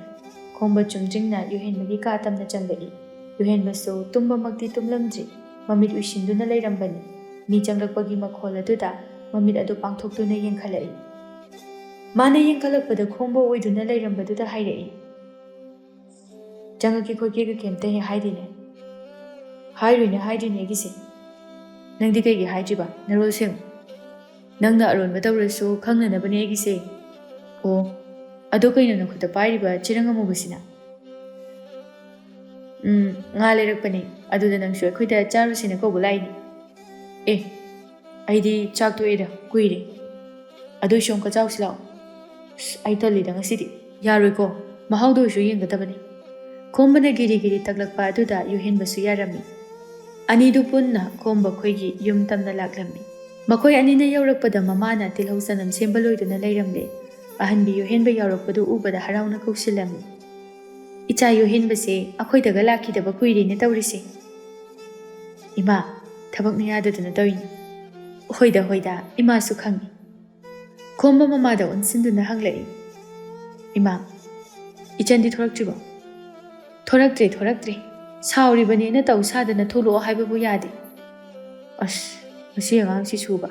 ꯈꯣꯝꯕ ꯆꯨꯝꯗ꯭ꯔꯤꯡꯅ ꯌꯣꯍꯦꯟꯕꯒꯤ ꯀꯥ ꯇꯝꯅ ꯆꯪꯂꯛꯏ꯫ ꯌꯣꯍꯦꯟꯕꯁꯨ ꯇꯨꯝꯕꯃꯛꯇꯤ ꯇꯨꯝꯂꯝꯗ꯭ꯔꯤ, ꯃꯃꯤꯠ ꯎꯏꯁꯤꯟꯗꯨꯅ ꯂꯩꯔꯝꯕꯅꯤ꯫ ꯃꯤ ꯆꯪꯂꯛꯄꯒꯤ ꯃꯈꯣꯜ ꯑꯗꯨꯗ ꯃꯃꯤꯠ ꯑꯗꯨ ꯄꯥꯡꯊꯣꯛꯇꯨꯅ ꯌꯦꯡꯈꯠꯂꯛꯏ꯫ ꯃꯥꯅ ꯌꯦꯡꯈꯠꯂꯛꯄꯗ ꯈꯣꯝꯕ ꯑꯣꯏꯗꯨꯅ ꯂꯩꯔꯝꯕꯗꯨꯗ ꯍꯥꯏꯔꯛꯏ, "ꯆꯪꯉꯛꯀꯦ ꯈꯣꯠꯀꯦꯒ ꯀꯩꯝꯇ ꯍꯦꯛ ꯍꯥꯏꯗꯦꯅꯦ?" "ꯍꯥꯏꯔꯣꯏꯅꯦ ꯍꯥꯏꯗ꯭ꯔꯤꯅꯦ ꯑꯩꯒꯤꯁꯦ." "ꯅꯪꯗꯤ ꯀꯩꯒꯤ ꯍꯥꯏꯗ꯭ꯔꯤꯕ? ꯅꯔꯣꯜ ꯁꯦꯡꯉꯨ." "ꯅꯪꯅ ꯑꯔꯣꯟꯕ ꯇꯧꯔꯁꯨ ꯈꯪꯅꯅꯕꯅꯦ ꯑꯩꯒꯤꯁꯦ." "ꯑꯣ, ꯑꯗꯣ ꯀꯩꯅꯣ ꯅꯈꯨꯠꯇ ꯄꯥꯏꯔꯤꯕ ꯆꯤꯔꯪ ꯑꯃꯨꯕꯁꯤꯅ?" "ꯉꯥ ꯂꯩꯔꯛꯄꯅꯦ, ꯑꯗꯨꯗ ꯅꯪꯁꯨ ꯑꯩꯈꯣꯏꯗ ꯆꯥꯔꯨꯁꯦꯅ ꯀꯧꯕ ꯂꯥꯛꯏꯅꯦ." "ꯑꯦ, ꯑꯩꯗꯤ ꯆꯥꯛ ꯇꯣꯛꯑꯦꯗ ꯀꯨꯏꯔꯦ, ꯑꯗꯨꯏꯁꯨ ꯑꯃꯨꯛꯀ ꯆꯥꯎꯁꯤ ꯂꯥꯛꯑꯣ." "ꯑꯩ ꯇꯜꯂꯤꯗ ꯉꯁꯤꯗꯤ." "ꯌꯥꯔꯣꯏꯀꯣ, ꯃꯍꯥꯎꯗꯣ ꯑꯣꯏꯁꯨ ꯌꯦꯡꯒꯗꯕꯅꯤ." ꯈꯣꯝꯕꯅ ꯒꯤꯔꯤ ꯒꯤꯔꯤ ꯇꯛꯂꯛꯄ ꯑꯗꯨꯗ ꯌꯣꯍꯦꯟꯕꯁꯨ ꯌꯥꯔꯝꯃꯤ꯫ ꯑꯅꯤꯗꯨ ꯄꯨꯟꯅ ꯈꯣꯝꯕ ꯈꯣꯏꯒꯤ ꯌꯨꯝ ꯇꯝꯅ ꯂꯥꯛꯂꯝꯃꯤ꯫ ꯃꯈꯣꯏ ꯑꯅꯤꯅ ꯌꯧꯔꯛꯄꯗ ꯃꯃꯥꯅ ꯇꯤꯜꯍꯧ ꯆꯅꯝ ꯁꯦꯝꯕ ꯂꯣꯏꯗꯨꯅ ꯂꯩꯔꯝꯂꯦ꯫ ꯑꯍꯟꯕꯤ ꯌꯣꯍꯦꯟꯕ ꯌꯥꯎꯔꯛꯄꯗꯨ ꯎꯕꯗ ꯍꯔꯥꯎꯅ ꯀꯧꯁꯤꯜꯂꯝꯃꯤ꯫ "ꯏꯆꯥ ꯌꯣꯍꯦꯟꯕꯁꯦ ꯑꯩꯈꯣꯏꯗꯒ ꯂꯥꯛꯈꯤꯗꯕ ꯀꯨꯏꯔꯦꯅꯦ ꯇꯧꯔꯤꯁꯦ." "ꯏꯃꯥ, ꯊꯕꯛꯅ ꯌꯥꯗꯗꯅ ꯇꯧꯔꯤꯅꯤ." "ꯍꯣꯏꯗ ꯍꯣꯏꯗ, ꯏꯃꯥꯁꯨ ꯈꯪꯏ." ꯈꯣꯝꯕ ꯃꯃꯥꯗ ꯑꯣꯟꯁꯤꯟꯗꯨꯅ ꯍꯪꯂꯛꯏ꯫ "ꯏꯃꯥ, ꯏꯆꯟꯗꯤ ꯊꯣꯔꯛꯇ꯭ꯔꯤꯕꯣ?" ꯊꯣꯔꯛꯇ꯭ꯔꯦ. ꯁꯥꯎꯔꯤꯕꯅꯦꯅ ꯇꯧ ꯁꯥꯗꯅ ꯊꯣꯛꯂꯛꯑꯣ ꯍꯥꯏꯕꯕꯨ ꯌꯥꯗꯦ." "ꯑꯁ, ꯃꯁꯤ ꯑꯉꯥꯡꯁꯤ ꯁꯨꯕ."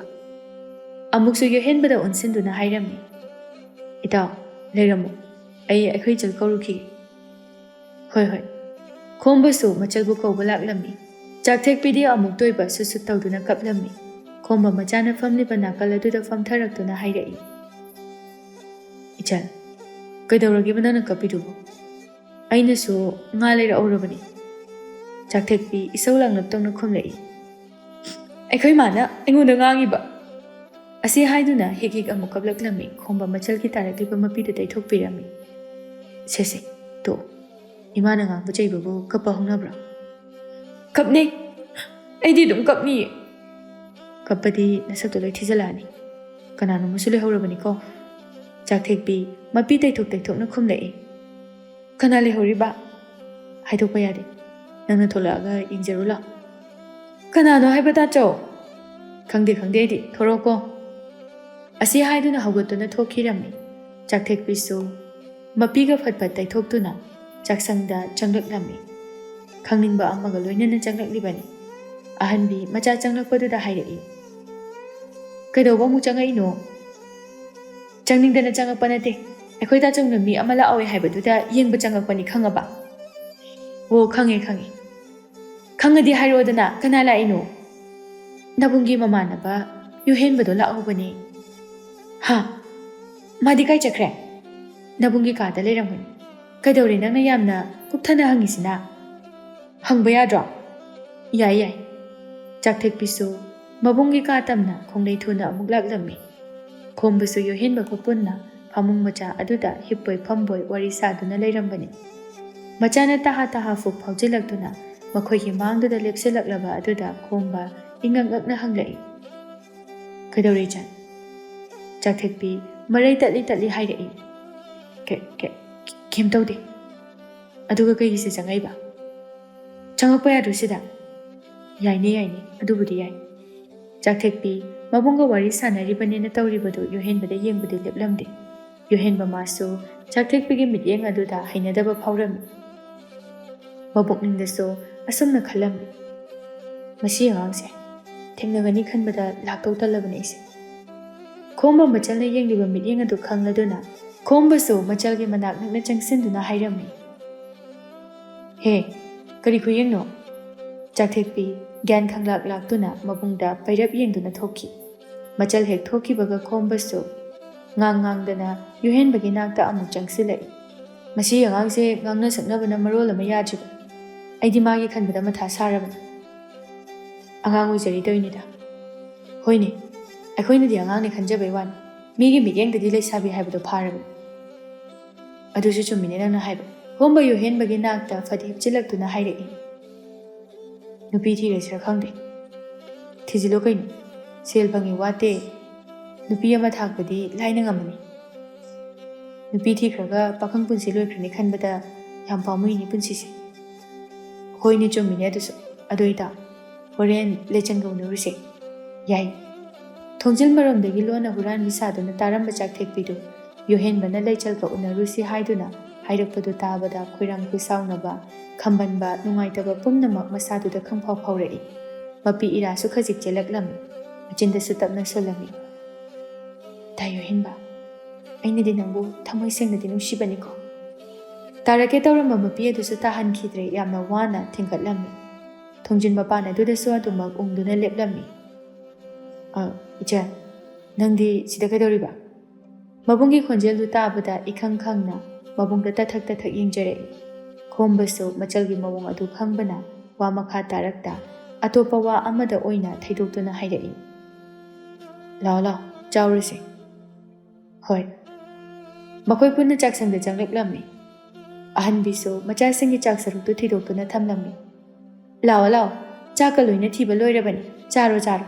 ꯑꯃꯨꯛꯁꯨ ꯌꯣꯍꯦꯟꯕꯗ ꯑꯣꯟꯁꯤꯟꯗꯨꯅ ꯍꯥꯏꯔꯝꯃꯤ꯫ "ꯏꯇꯥꯎ, ꯂꯩꯔꯝꯃꯨ, ꯑꯩꯈꯣꯏ ꯏꯆꯜ ꯀꯧꯔꯨꯈꯤꯒꯦ." "ꯍꯣꯏ." ꯈꯣꯝꯕꯁꯨ ꯃꯆꯜꯕꯨ ꯀꯧꯕ ꯂꯥꯛꯂꯝꯃꯤ꯫ ꯆꯥꯛꯊꯦꯛꯄꯤꯗꯤ ꯑꯃꯨꯛ ꯇꯣꯏꯕ ꯁꯨꯠ ꯇꯧꯗꯨꯅ ꯀꯞꯂꯝꯃꯤ꯫ ꯈꯣꯝꯕ ꯃꯆꯥꯅ ꯐꯝꯂꯤꯕ ꯅꯥꯀꯜ ꯑꯗꯨꯗ ꯐꯝꯊꯔꯛꯇꯨꯅ ꯍꯥꯏꯔꯛꯏ꯫ "ꯏꯆꯟ, ꯀꯩꯗꯧꯔꯒꯦꯕ ꯅꯪꯅ ꯀꯞꯄꯤꯗꯨꯕꯨ?" "ꯑꯩꯅꯁꯨ ꯉꯥ ꯂꯩꯔꯛꯍꯧꯔꯕꯅꯤ." ꯆꯥꯛꯊꯦꯛꯄꯤ ꯏꯁꯧ ꯂꯥꯡꯂꯞ ꯈꯨꯝꯂꯛꯏ꯫ "ꯑꯩꯈꯣꯏ ꯃꯥꯅ ꯑꯩꯉꯣꯟꯗ ꯉꯥꯡꯉꯤꯕ." ꯑꯁꯤ ꯍꯥꯏꯗꯨꯅ ꯍꯦꯛ ꯑꯃꯨꯛ ꯀꯞꯂꯛꯂꯝꯃꯤ꯫ ꯈꯣꯝꯕ ꯃꯆꯜꯒꯤ ꯇꯥꯔꯛꯂꯤꯕ ꯃꯄꯤꯗꯨ ꯇꯩꯊꯣꯛꯄꯤꯔꯝꯃꯤ꯫ "ꯁꯦ, ꯇꯣꯛꯑꯣ. ꯏꯃꯥꯅ ꯉꯥꯡꯕ ꯆꯩꯕꯕꯨ ꯀꯞꯄ ꯍꯧꯅꯕ꯭ꯔꯣ?" "ꯀꯞꯅꯩ, ꯑꯩꯗꯤ ꯑꯗꯨꯝ ꯀꯞꯅꯤꯌꯦ." "ꯀꯞꯄꯗꯤ ꯅꯁꯛꯇꯣ ꯂꯣꯏ ꯊꯤꯖꯤꯜꯂꯛꯑꯅꯤ. ꯀꯅꯥꯅꯣꯃꯁꯨ ꯂꯩꯍꯧꯔꯕꯅꯤꯀꯣ." ꯆꯥꯛꯊꯦꯛꯄꯤ ꯃꯄꯤ ꯇꯩꯊꯣꯛꯅ ꯈꯨꯝꯂꯛꯏ꯫ "ꯀꯅꯥ ꯂꯩꯍꯧꯔꯤꯕ?" "ꯍꯥꯏꯗꯣꯛꯄ ꯌꯥꯗꯦ. ꯅꯪꯅ ꯊꯣꯛꯂꯛꯑꯒ ꯌꯦꯡꯖꯔꯨ ꯂꯥꯎ." "ꯀꯅꯥꯅꯣ ꯍꯥꯏꯕ ꯇꯥꯆꯧ?" "ꯈꯪꯗꯦ ꯑꯩꯗꯤ, ꯊꯣꯔꯛꯑꯣꯀꯣ." ꯑꯁꯤ ꯍꯥꯏꯗꯨꯅ ꯍꯧꯒꯠꯇꯨꯅ ꯊꯣꯛꯈꯤꯔꯝꯃꯤ꯫ ꯆꯥꯛꯊꯦꯛꯄꯤꯁꯨ ꯃꯄꯤꯒ ꯐꯠ ꯇꯩꯊꯣꯛꯇꯨꯅ ꯆꯥꯛꯁꯪꯗ ꯆꯪꯂꯛꯂꯝꯃꯤ꯫ ꯈꯪꯅꯤꯡꯕ ꯑꯃꯒ ꯂꯣꯏꯅꯅ ꯆꯪꯂꯛꯂꯤꯕꯅꯤ꯫ ꯑꯍꯟꯕꯤ ꯃꯆꯥ ꯆꯪꯂꯛꯄꯗꯨꯗ ꯍꯥꯏꯔꯛꯏ꯫ "ꯀꯩꯗꯧꯕ ꯑꯃꯨꯛ ꯆꯪꯉꯛꯏꯅꯣ?" "ꯆꯪꯅꯤꯡꯗꯅ ꯆꯪꯉꯛꯄ ꯅꯠꯇꯦ. ꯑꯩꯈꯣꯏ ꯇꯥꯆꯧꯅ ꯃꯤ ꯑꯃ ꯂꯥꯛꯍꯧꯋꯦ ꯍꯥꯏꯕꯗꯨꯗ ꯌꯦꯡꯕ ꯆꯪꯉꯛꯄꯅꯤ, ꯈꯪꯉꯕ?" "ꯑꯣ, ꯈꯪꯉꯦ. ꯈꯪꯉꯗꯤ ꯍꯥꯏꯔꯛꯑꯣꯗꯅ, ꯀꯅꯥ ꯂꯥꯛꯏꯅꯣ?" "ꯅꯕꯨꯡꯒꯤ ꯃꯃꯥꯟꯅꯕ ꯌꯣꯍꯦꯟꯕꯗꯣ ꯂꯥꯛꯍꯧꯕꯅꯦ." "ꯍꯥ? ꯃꯥꯗꯤ ꯀꯥꯏ ꯆꯠꯈ꯭ꯔꯦ?" "ꯅꯕꯨꯡꯒꯤ ꯀꯥꯗ ꯂꯩꯔꯝꯒꯅꯤ." "ꯀꯩꯗꯧꯔꯦ ꯅꯪꯅ ꯌꯥꯝꯅ ꯀꯨꯞꯊꯅ ꯍꯪꯉꯤꯁꯤꯅ?" "ꯍꯪꯕ ꯌꯥꯗ꯭ꯔꯣ?" "ꯌꯥꯏ." ꯆꯥꯛꯊꯦꯛꯄꯤꯁꯨ ꯃꯕꯨꯡꯒꯤ ꯀꯥ ꯇꯝꯅ ꯈꯣꯡꯂꯩ ꯊꯨꯅ ꯑꯃꯨꯛ ꯂꯥꯛꯂꯝꯃꯤ꯫ ꯈꯣꯝꯕꯁꯨ ꯌꯣꯍꯦꯟꯕꯒ ꯄꯨꯟꯅ ꯐꯃꯨꯡ ꯃꯆꯥ ꯑꯗꯨꯗ ꯍꯤꯞꯄꯣꯏ ꯐꯝꯕꯣꯏ ꯋꯥꯔꯤ ꯁꯥꯗꯨꯅ ꯂꯩꯔꯝꯕꯅꯤ꯫ ꯃꯆꯥꯅ ꯇꯍꯥ ꯐꯨꯛ ꯐꯥꯎꯖꯤꯜꯂꯛꯇꯨꯅ ꯃꯈꯣꯏꯒꯤ ꯃꯥꯡꯗꯨꯗ ꯂꯦꯞꯁꯤꯜꯂꯛꯂꯕ ꯑꯗꯨꯗ ꯈꯣꯝꯕ ꯏꯉꯛ ꯍꯪꯂꯛꯏ꯫ "ꯀꯩꯗꯧꯔꯦ ꯏꯆꯟ?" ꯆꯥꯛꯊꯦꯛꯄꯤ ꯃꯔꯩ ꯇꯠꯂꯤ ꯍꯥꯏꯔꯛꯏ꯫ "ꯀꯩꯝ ꯇꯧꯗꯦ." "ꯑꯗꯨꯒ ꯀꯩꯒꯤꯁꯦ ꯆꯪꯉꯛꯏꯕ?" "ꯆꯪꯉꯛꯄ ꯌꯥꯗ꯭ꯔꯣ ꯁꯤꯗ?" ꯌꯥꯏꯅꯦ, ꯑꯗꯨꯕꯨꯗꯤ ꯌꯥꯏ." ꯆꯥꯛꯊꯦꯛꯄꯤ ꯃꯕꯨꯡꯒ ꯋꯥꯔꯤ ꯁꯥꯟꯅꯔꯤꯕꯅꯦꯅ ꯇꯧꯔꯤꯕꯗꯨ ꯌꯣꯍꯦꯟꯕꯗ ꯌꯦꯡꯕꯗꯤ ꯂꯦꯞꯂꯝꯗꯦ꯫ ꯌꯣꯍꯦꯟꯕ ꯃꯥꯁꯨ ꯆꯥꯛꯊꯦꯛꯄꯤꯒꯤ ꯃꯤꯠꯌꯦꯡ ꯑꯗꯨꯗ ꯍꯩꯅꯗꯕ ꯐꯥꯎꯔꯝꯃꯤ꯫ ꯃꯄꯨꯛꯅꯤꯡꯗꯁꯨ ꯑꯁꯨꯝꯅ ꯈꯜꯂꯝꯃꯤ꯫ "ꯃꯁꯤ ꯑꯉꯥꯡꯁꯦ ꯊꯦꯡꯅꯒꯅꯤ ꯈꯟꯕꯗ ꯂꯥꯛꯇꯧ ꯇꯜꯂꯕꯅꯦ ꯑꯩꯁꯦ." ꯈꯣꯝꯕ ꯃꯆꯜꯅ ꯌꯦꯡꯂꯤꯕ ꯃꯤꯠꯌꯦꯡ ꯑꯗꯨ ꯈꯪꯂꯗꯨꯅ ꯈꯣꯝꯕꯁꯨ ꯃꯆꯜꯒꯤ ꯃꯅꯥꯛ ꯅꯛꯅ ꯆꯪꯁꯤꯟꯗꯨꯅ ꯍꯥꯏꯔꯝꯃꯤ꯫ "ꯍꯦ, ꯀꯔꯤ ꯈꯨꯌꯦꯡꯅꯣ?" ꯆꯥꯛꯊꯦꯛꯄꯤ ꯒ꯭ꯌꯥꯟ ꯈꯪꯂꯥꯛ ꯂꯥꯛꯇꯨꯅ ꯃꯕꯨꯡꯗ ꯄꯩꯔꯞ ꯌꯦꯡꯗꯨꯅ ꯊꯣꯛꯈꯤ꯫ ꯃꯆꯜ ꯍꯦꯛ ꯊꯣꯛꯈꯤꯕꯒ ꯈꯣꯝꯕꯁꯨ ꯉꯥꯡꯗꯅ ꯌꯣꯍꯦꯟꯕꯒꯤ ꯅꯥꯛꯇ ꯑꯃꯨꯛ ꯆꯪꯁꯤꯜꯂꯛꯏ꯫ "ꯃꯁꯤ ꯑꯉꯥꯡꯁꯦ ꯉꯥꯡꯅ ꯁꯛꯅꯕꯅ ꯃꯔꯣꯜ ꯑꯃ ꯌꯥꯗ꯭ꯔꯤꯕ. ꯑꯩꯗꯤ ꯃꯥꯒꯤ ꯈꯟꯕꯗ ꯃꯊꯥ ꯁꯥꯔꯕꯅꯤ." "ꯑꯉꯥꯡ ꯑꯣꯏꯖꯔꯤ ꯇꯧꯏꯅꯤꯗ." "ꯍꯣꯏꯅꯦ, ꯑꯩꯈꯣꯏꯅꯗꯤ ꯑꯉꯥꯡꯅꯦ ꯈꯟꯖꯕꯩ ꯋꯥꯅꯤ. ꯃꯤꯒꯤ ꯃꯤꯠꯌꯦꯡꯗꯗꯤ ꯂꯩꯁꯥꯕꯤ ꯍꯥꯏꯕꯗꯣ ꯐꯥꯔꯕꯅꯤ." "ꯑꯗꯨꯁꯨ ꯆꯨꯝꯃꯤꯅꯦ ꯅꯪꯅ ꯍꯥꯏꯕ." ꯈꯣꯝꯕ ꯌꯣꯍꯦꯟꯕꯒꯤ ナꯛꯇ ꯐꯠ ꯍꯤꯞꯆꯤꯜꯂꯛꯇꯨꯅ ꯍꯥꯏꯔꯛꯏ꯫ "ꯅꯨꯄꯤ ꯊꯤꯔꯁꯤꯔ ꯈꯪꯗꯦ." "ꯊꯤꯖꯤꯜꯂꯣ ꯀꯩꯅꯣ, ꯁꯦꯜ ꯐꯪꯉꯤ ꯋꯥꯠꯇꯦ. ꯅꯨꯄꯤ ꯑꯃ ꯊꯥꯛꯄꯗꯤ ꯂꯥꯏꯅ ꯉꯝꯃꯅꯤ." "ꯅꯨꯄꯤ ꯊꯤꯈ꯭ꯔꯒ ꯄꯥꯈꯪ ꯄꯨꯟꯁꯤ ꯂꯣꯏꯈ꯭ꯔꯅꯤ ꯈꯟꯕꯗ ꯌꯥꯝ ꯄꯥꯝꯃꯨꯏꯅꯤ ꯄꯨꯟꯁꯤꯁꯦ." "ꯍꯣꯏꯅꯦ, ꯆꯨꯝꯃꯤꯅꯦ ꯑꯗꯨꯁꯨ. ꯑꯗꯣ ꯏꯇꯥ, ꯍꯣꯔꯦꯟ ꯂꯩꯆꯟꯒ ꯎꯅꯔꯨꯁꯦ." "ꯌꯥꯏ." ꯊꯣꯡꯖꯤꯜ ꯃꯔꯣꯝꯗꯒꯤ ꯂꯣꯟꯅ ꯍꯨꯔꯥꯟꯕꯤ ꯁꯥꯗꯨꯅ ꯇꯥꯔꯝꯕ ꯆꯥꯛꯊꯦꯛꯄꯤꯗꯨ ꯌꯣꯍꯦꯟꯕꯅ ꯂꯩꯆꯜꯒ ꯎꯅꯔꯨꯁꯤ ꯍꯥꯏꯗꯨꯅ ꯍꯥꯏꯔꯛꯄꯗꯨ ꯇꯥꯕꯗ ꯈꯣꯏꯔꯥꯡ ꯈꯣꯏꯁꯥꯎꯅꯕ, ꯈꯝꯕꯟꯕ, ꯅꯨꯡꯉꯥꯏꯇꯕ ꯄꯨꯝꯅꯃꯛ ꯃꯁꯥꯗꯨꯗ ꯈꯪꯐꯥꯎ ꯐꯥꯎꯔꯛꯏ꯫ ꯃꯄꯤ ꯏꯔꯥꯁꯨ ꯈꯖꯤꯛ ꯆꯦꯜꯂꯛꯂꯝꯃꯤ, ꯃꯆꯤꯟꯗꯁꯨ ꯇꯞꯅ ꯁꯣꯜꯂꯝꯃꯤ꯫ ꯇꯥ ꯌꯣꯍꯦꯟꯕ, ꯑꯩꯅꯗꯤ ꯅꯪꯕꯨ ꯊꯃꯣꯏ ꯁꯦꯡꯅꯗꯤ ꯅꯨꯡꯁꯤꯕꯅꯤꯀꯣ꯫ ꯇꯥꯔꯛꯀꯦ ꯇꯧꯔꯝꯕ ꯃꯄꯤ ꯑꯗꯨꯁꯨ ꯇꯥꯍꯟꯈꯤꯗ꯭ꯔꯦ, ꯌꯥꯝꯅ ꯋꯥꯅ ꯊꯤꯡꯒꯠꯂꯝꯃꯤ꯫ ꯊꯣꯡꯖꯤꯟ ꯃꯄꯥꯟ ꯑꯗꯨꯗꯁꯨ ꯑꯗꯨꯃꯛ ꯎꯪꯗꯨꯅ ꯂꯦꯞꯂꯝꯃꯤ꯫ ꯏꯆꯟ, ꯅꯪꯗꯤ ꯁꯤꯗ ꯀꯩꯗꯧꯔꯤꯕ? ꯃꯕꯨꯡꯒꯤ ꯈꯣꯟꯖꯦꯜꯗꯨ ꯇꯥꯕꯗ ꯏꯈꯪ ꯈꯪꯅ ꯃꯕꯨꯡꯗ ꯇꯊꯛ ꯇꯊꯛ ꯌꯦꯡꯖꯔꯛꯏ꯫ ꯈꯣꯝꯕꯁꯨ ꯃꯆꯜꯒꯤ ꯃꯑꯣꯡ ꯑꯗꯨ ꯈꯪꯕꯅ ꯋꯥ ꯃꯈꯥ ꯇꯥꯔꯛꯇ ꯑꯇꯣꯞꯄ ꯋꯥ ꯑꯃꯗ ꯑꯣꯏꯅ ꯊꯩꯗꯣꯛꯇꯨꯅ ꯍꯥꯏꯔꯛꯏ꯫ ꯂꯥꯛꯑꯣ ꯂꯥꯛꯑꯣ, ꯆꯥꯎꯔꯁꯤ꯫ ꯍꯣꯏ꯫ ꯃꯈꯣꯏ ꯄꯨꯟꯅ ꯆꯥꯛꯁꯪꯗ ꯆꯪꯂꯛꯂꯝꯃꯤ꯫ ꯑꯍꯟꯕꯤꯁꯨ ꯃꯆꯥꯁꯤꯡꯒꯤ ꯆꯥꯛ ꯁꯔꯨꯛꯇꯨ ꯊꯤꯗꯣꯛꯇꯨꯅ ꯊꯝꯂꯝꯃꯤ꯫ ꯂꯥꯛꯑꯣ ꯂꯥꯛꯑꯣ, ꯆꯥꯛꯀ ꯂꯣꯏꯅ ꯊꯤꯕ ꯂꯣꯏꯔꯕꯅꯤ, ꯆꯥꯔꯣ ꯆꯥꯔꯣ꯫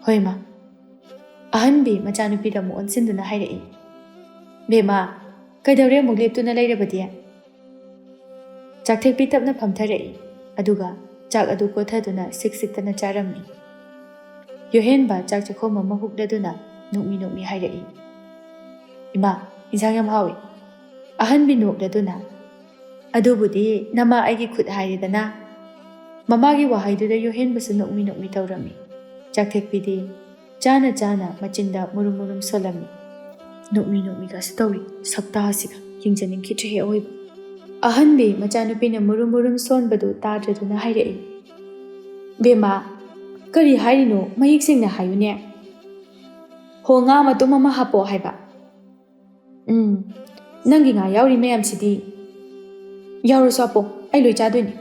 ꯍꯣꯏ ꯃꯥ꯫ ꯑꯍꯟꯕꯤ ꯃꯆꯥꯅꯨꯄꯤꯗ ꯑꯃꯨꯛ ꯑꯣꯟꯁꯤꯟꯗꯨꯅ ꯍꯥꯏꯔꯛꯏ꯫ ꯕꯦꯝꯃ, ꯀꯩꯗꯧꯔꯦ ꯑꯃꯨꯛ ꯂꯦꯞꯇꯨꯅ ꯂꯩꯔꯕꯗꯤ? ꯆꯥꯛꯊꯦꯛꯄꯤ ꯇꯞꯅ ꯐꯝꯊꯔꯛꯏ, ꯑꯗꯨꯒ ꯆꯥꯛ ꯑꯗꯨ ꯀꯣꯊꯗꯨꯅ ꯁꯤꯛ ꯁꯤꯛꯇꯅ ꯆꯥꯔꯝꯃꯤ꯫ ꯌꯣꯍꯦꯟꯕ ꯆꯥꯛ ꯆꯥꯈꯣꯝ ꯑꯃ ꯍꯨꯛꯂꯗꯨꯅ ꯅꯣꯛꯃꯤ ꯅꯣꯛꯃꯤ ꯍꯥꯏꯔꯛꯏ꯫ ꯏꯃꯥ, ꯏꯟꯁꯥꯡ ꯌꯥꯝ ꯍꯥꯎꯏ꯫ ꯑꯍꯟꯕꯤ ꯅꯣꯛꯂꯗꯨꯅ, ꯑꯗꯨꯕꯨꯗꯤ ꯅꯃꯥ ꯑꯩꯒꯤ ꯈꯨꯠ ꯍꯥꯏꯔꯦꯗꯅ꯫ ꯃꯃꯥꯒꯤ ꯋꯥꯍꯩꯗꯨꯗ ꯌꯣꯍꯦꯟꯕꯁꯨ ꯅꯣꯛꯃꯤ ꯅꯣꯛꯃꯤ ꯇꯧꯔꯝꯃꯤ꯫ ꯆꯥꯛꯊꯦꯛꯄꯤꯗꯤ ꯆꯥꯅ ꯆꯥꯅ ꯃꯆꯤꯟꯗ ꯃꯨꯔꯨꯝ ꯃꯨꯔꯨꯝ ꯁꯣꯜꯂꯝꯃꯤ꯫ ꯅꯣꯛꯃꯤ ꯅꯣꯛꯃꯤꯒꯁꯨ ꯇꯧꯔꯤ, ꯁꯛꯇꯥꯁꯤꯒ ꯌꯦꯡꯖꯅꯤꯡꯈꯤꯗ꯭ꯔꯦꯍꯦ ꯑꯑꯣꯏꯕ꯫ ꯑꯍꯟꯕꯤ ꯃꯆꯥꯅꯨꯄꯤꯅ ꯃꯨꯔꯨꯝ ꯃꯨꯔꯨꯝ ꯁꯣꯟꯕꯗꯨ ꯇꯥꯗ꯭ꯔꯗꯨꯅ ꯍꯥꯏꯔꯛꯏ꯫ ꯕꯦꯝꯃ, ꯀꯔꯤ ꯍꯥꯏꯔꯤꯅꯣ ꯃꯌꯦꯛ ꯁꯦꯡꯅ ꯍꯥꯏꯌꯨꯅꯦ꯫ ꯍꯣ, ꯉꯥ ꯃꯇꯨꯝ ꯑꯃ ꯍꯥꯞꯄꯣ ꯍꯥꯏꯕ? ꯅꯪꯒꯤ ꯉꯥ ꯌꯥꯎꯔꯤ ꯃꯌꯥꯝꯁꯤꯗꯤ꯫ ꯌꯥꯎꯔꯁꯨ ꯍꯥꯞꯄꯣ, ꯑꯩ ꯂꯣꯏ ꯆꯥꯗꯣꯏꯅꯤ꯫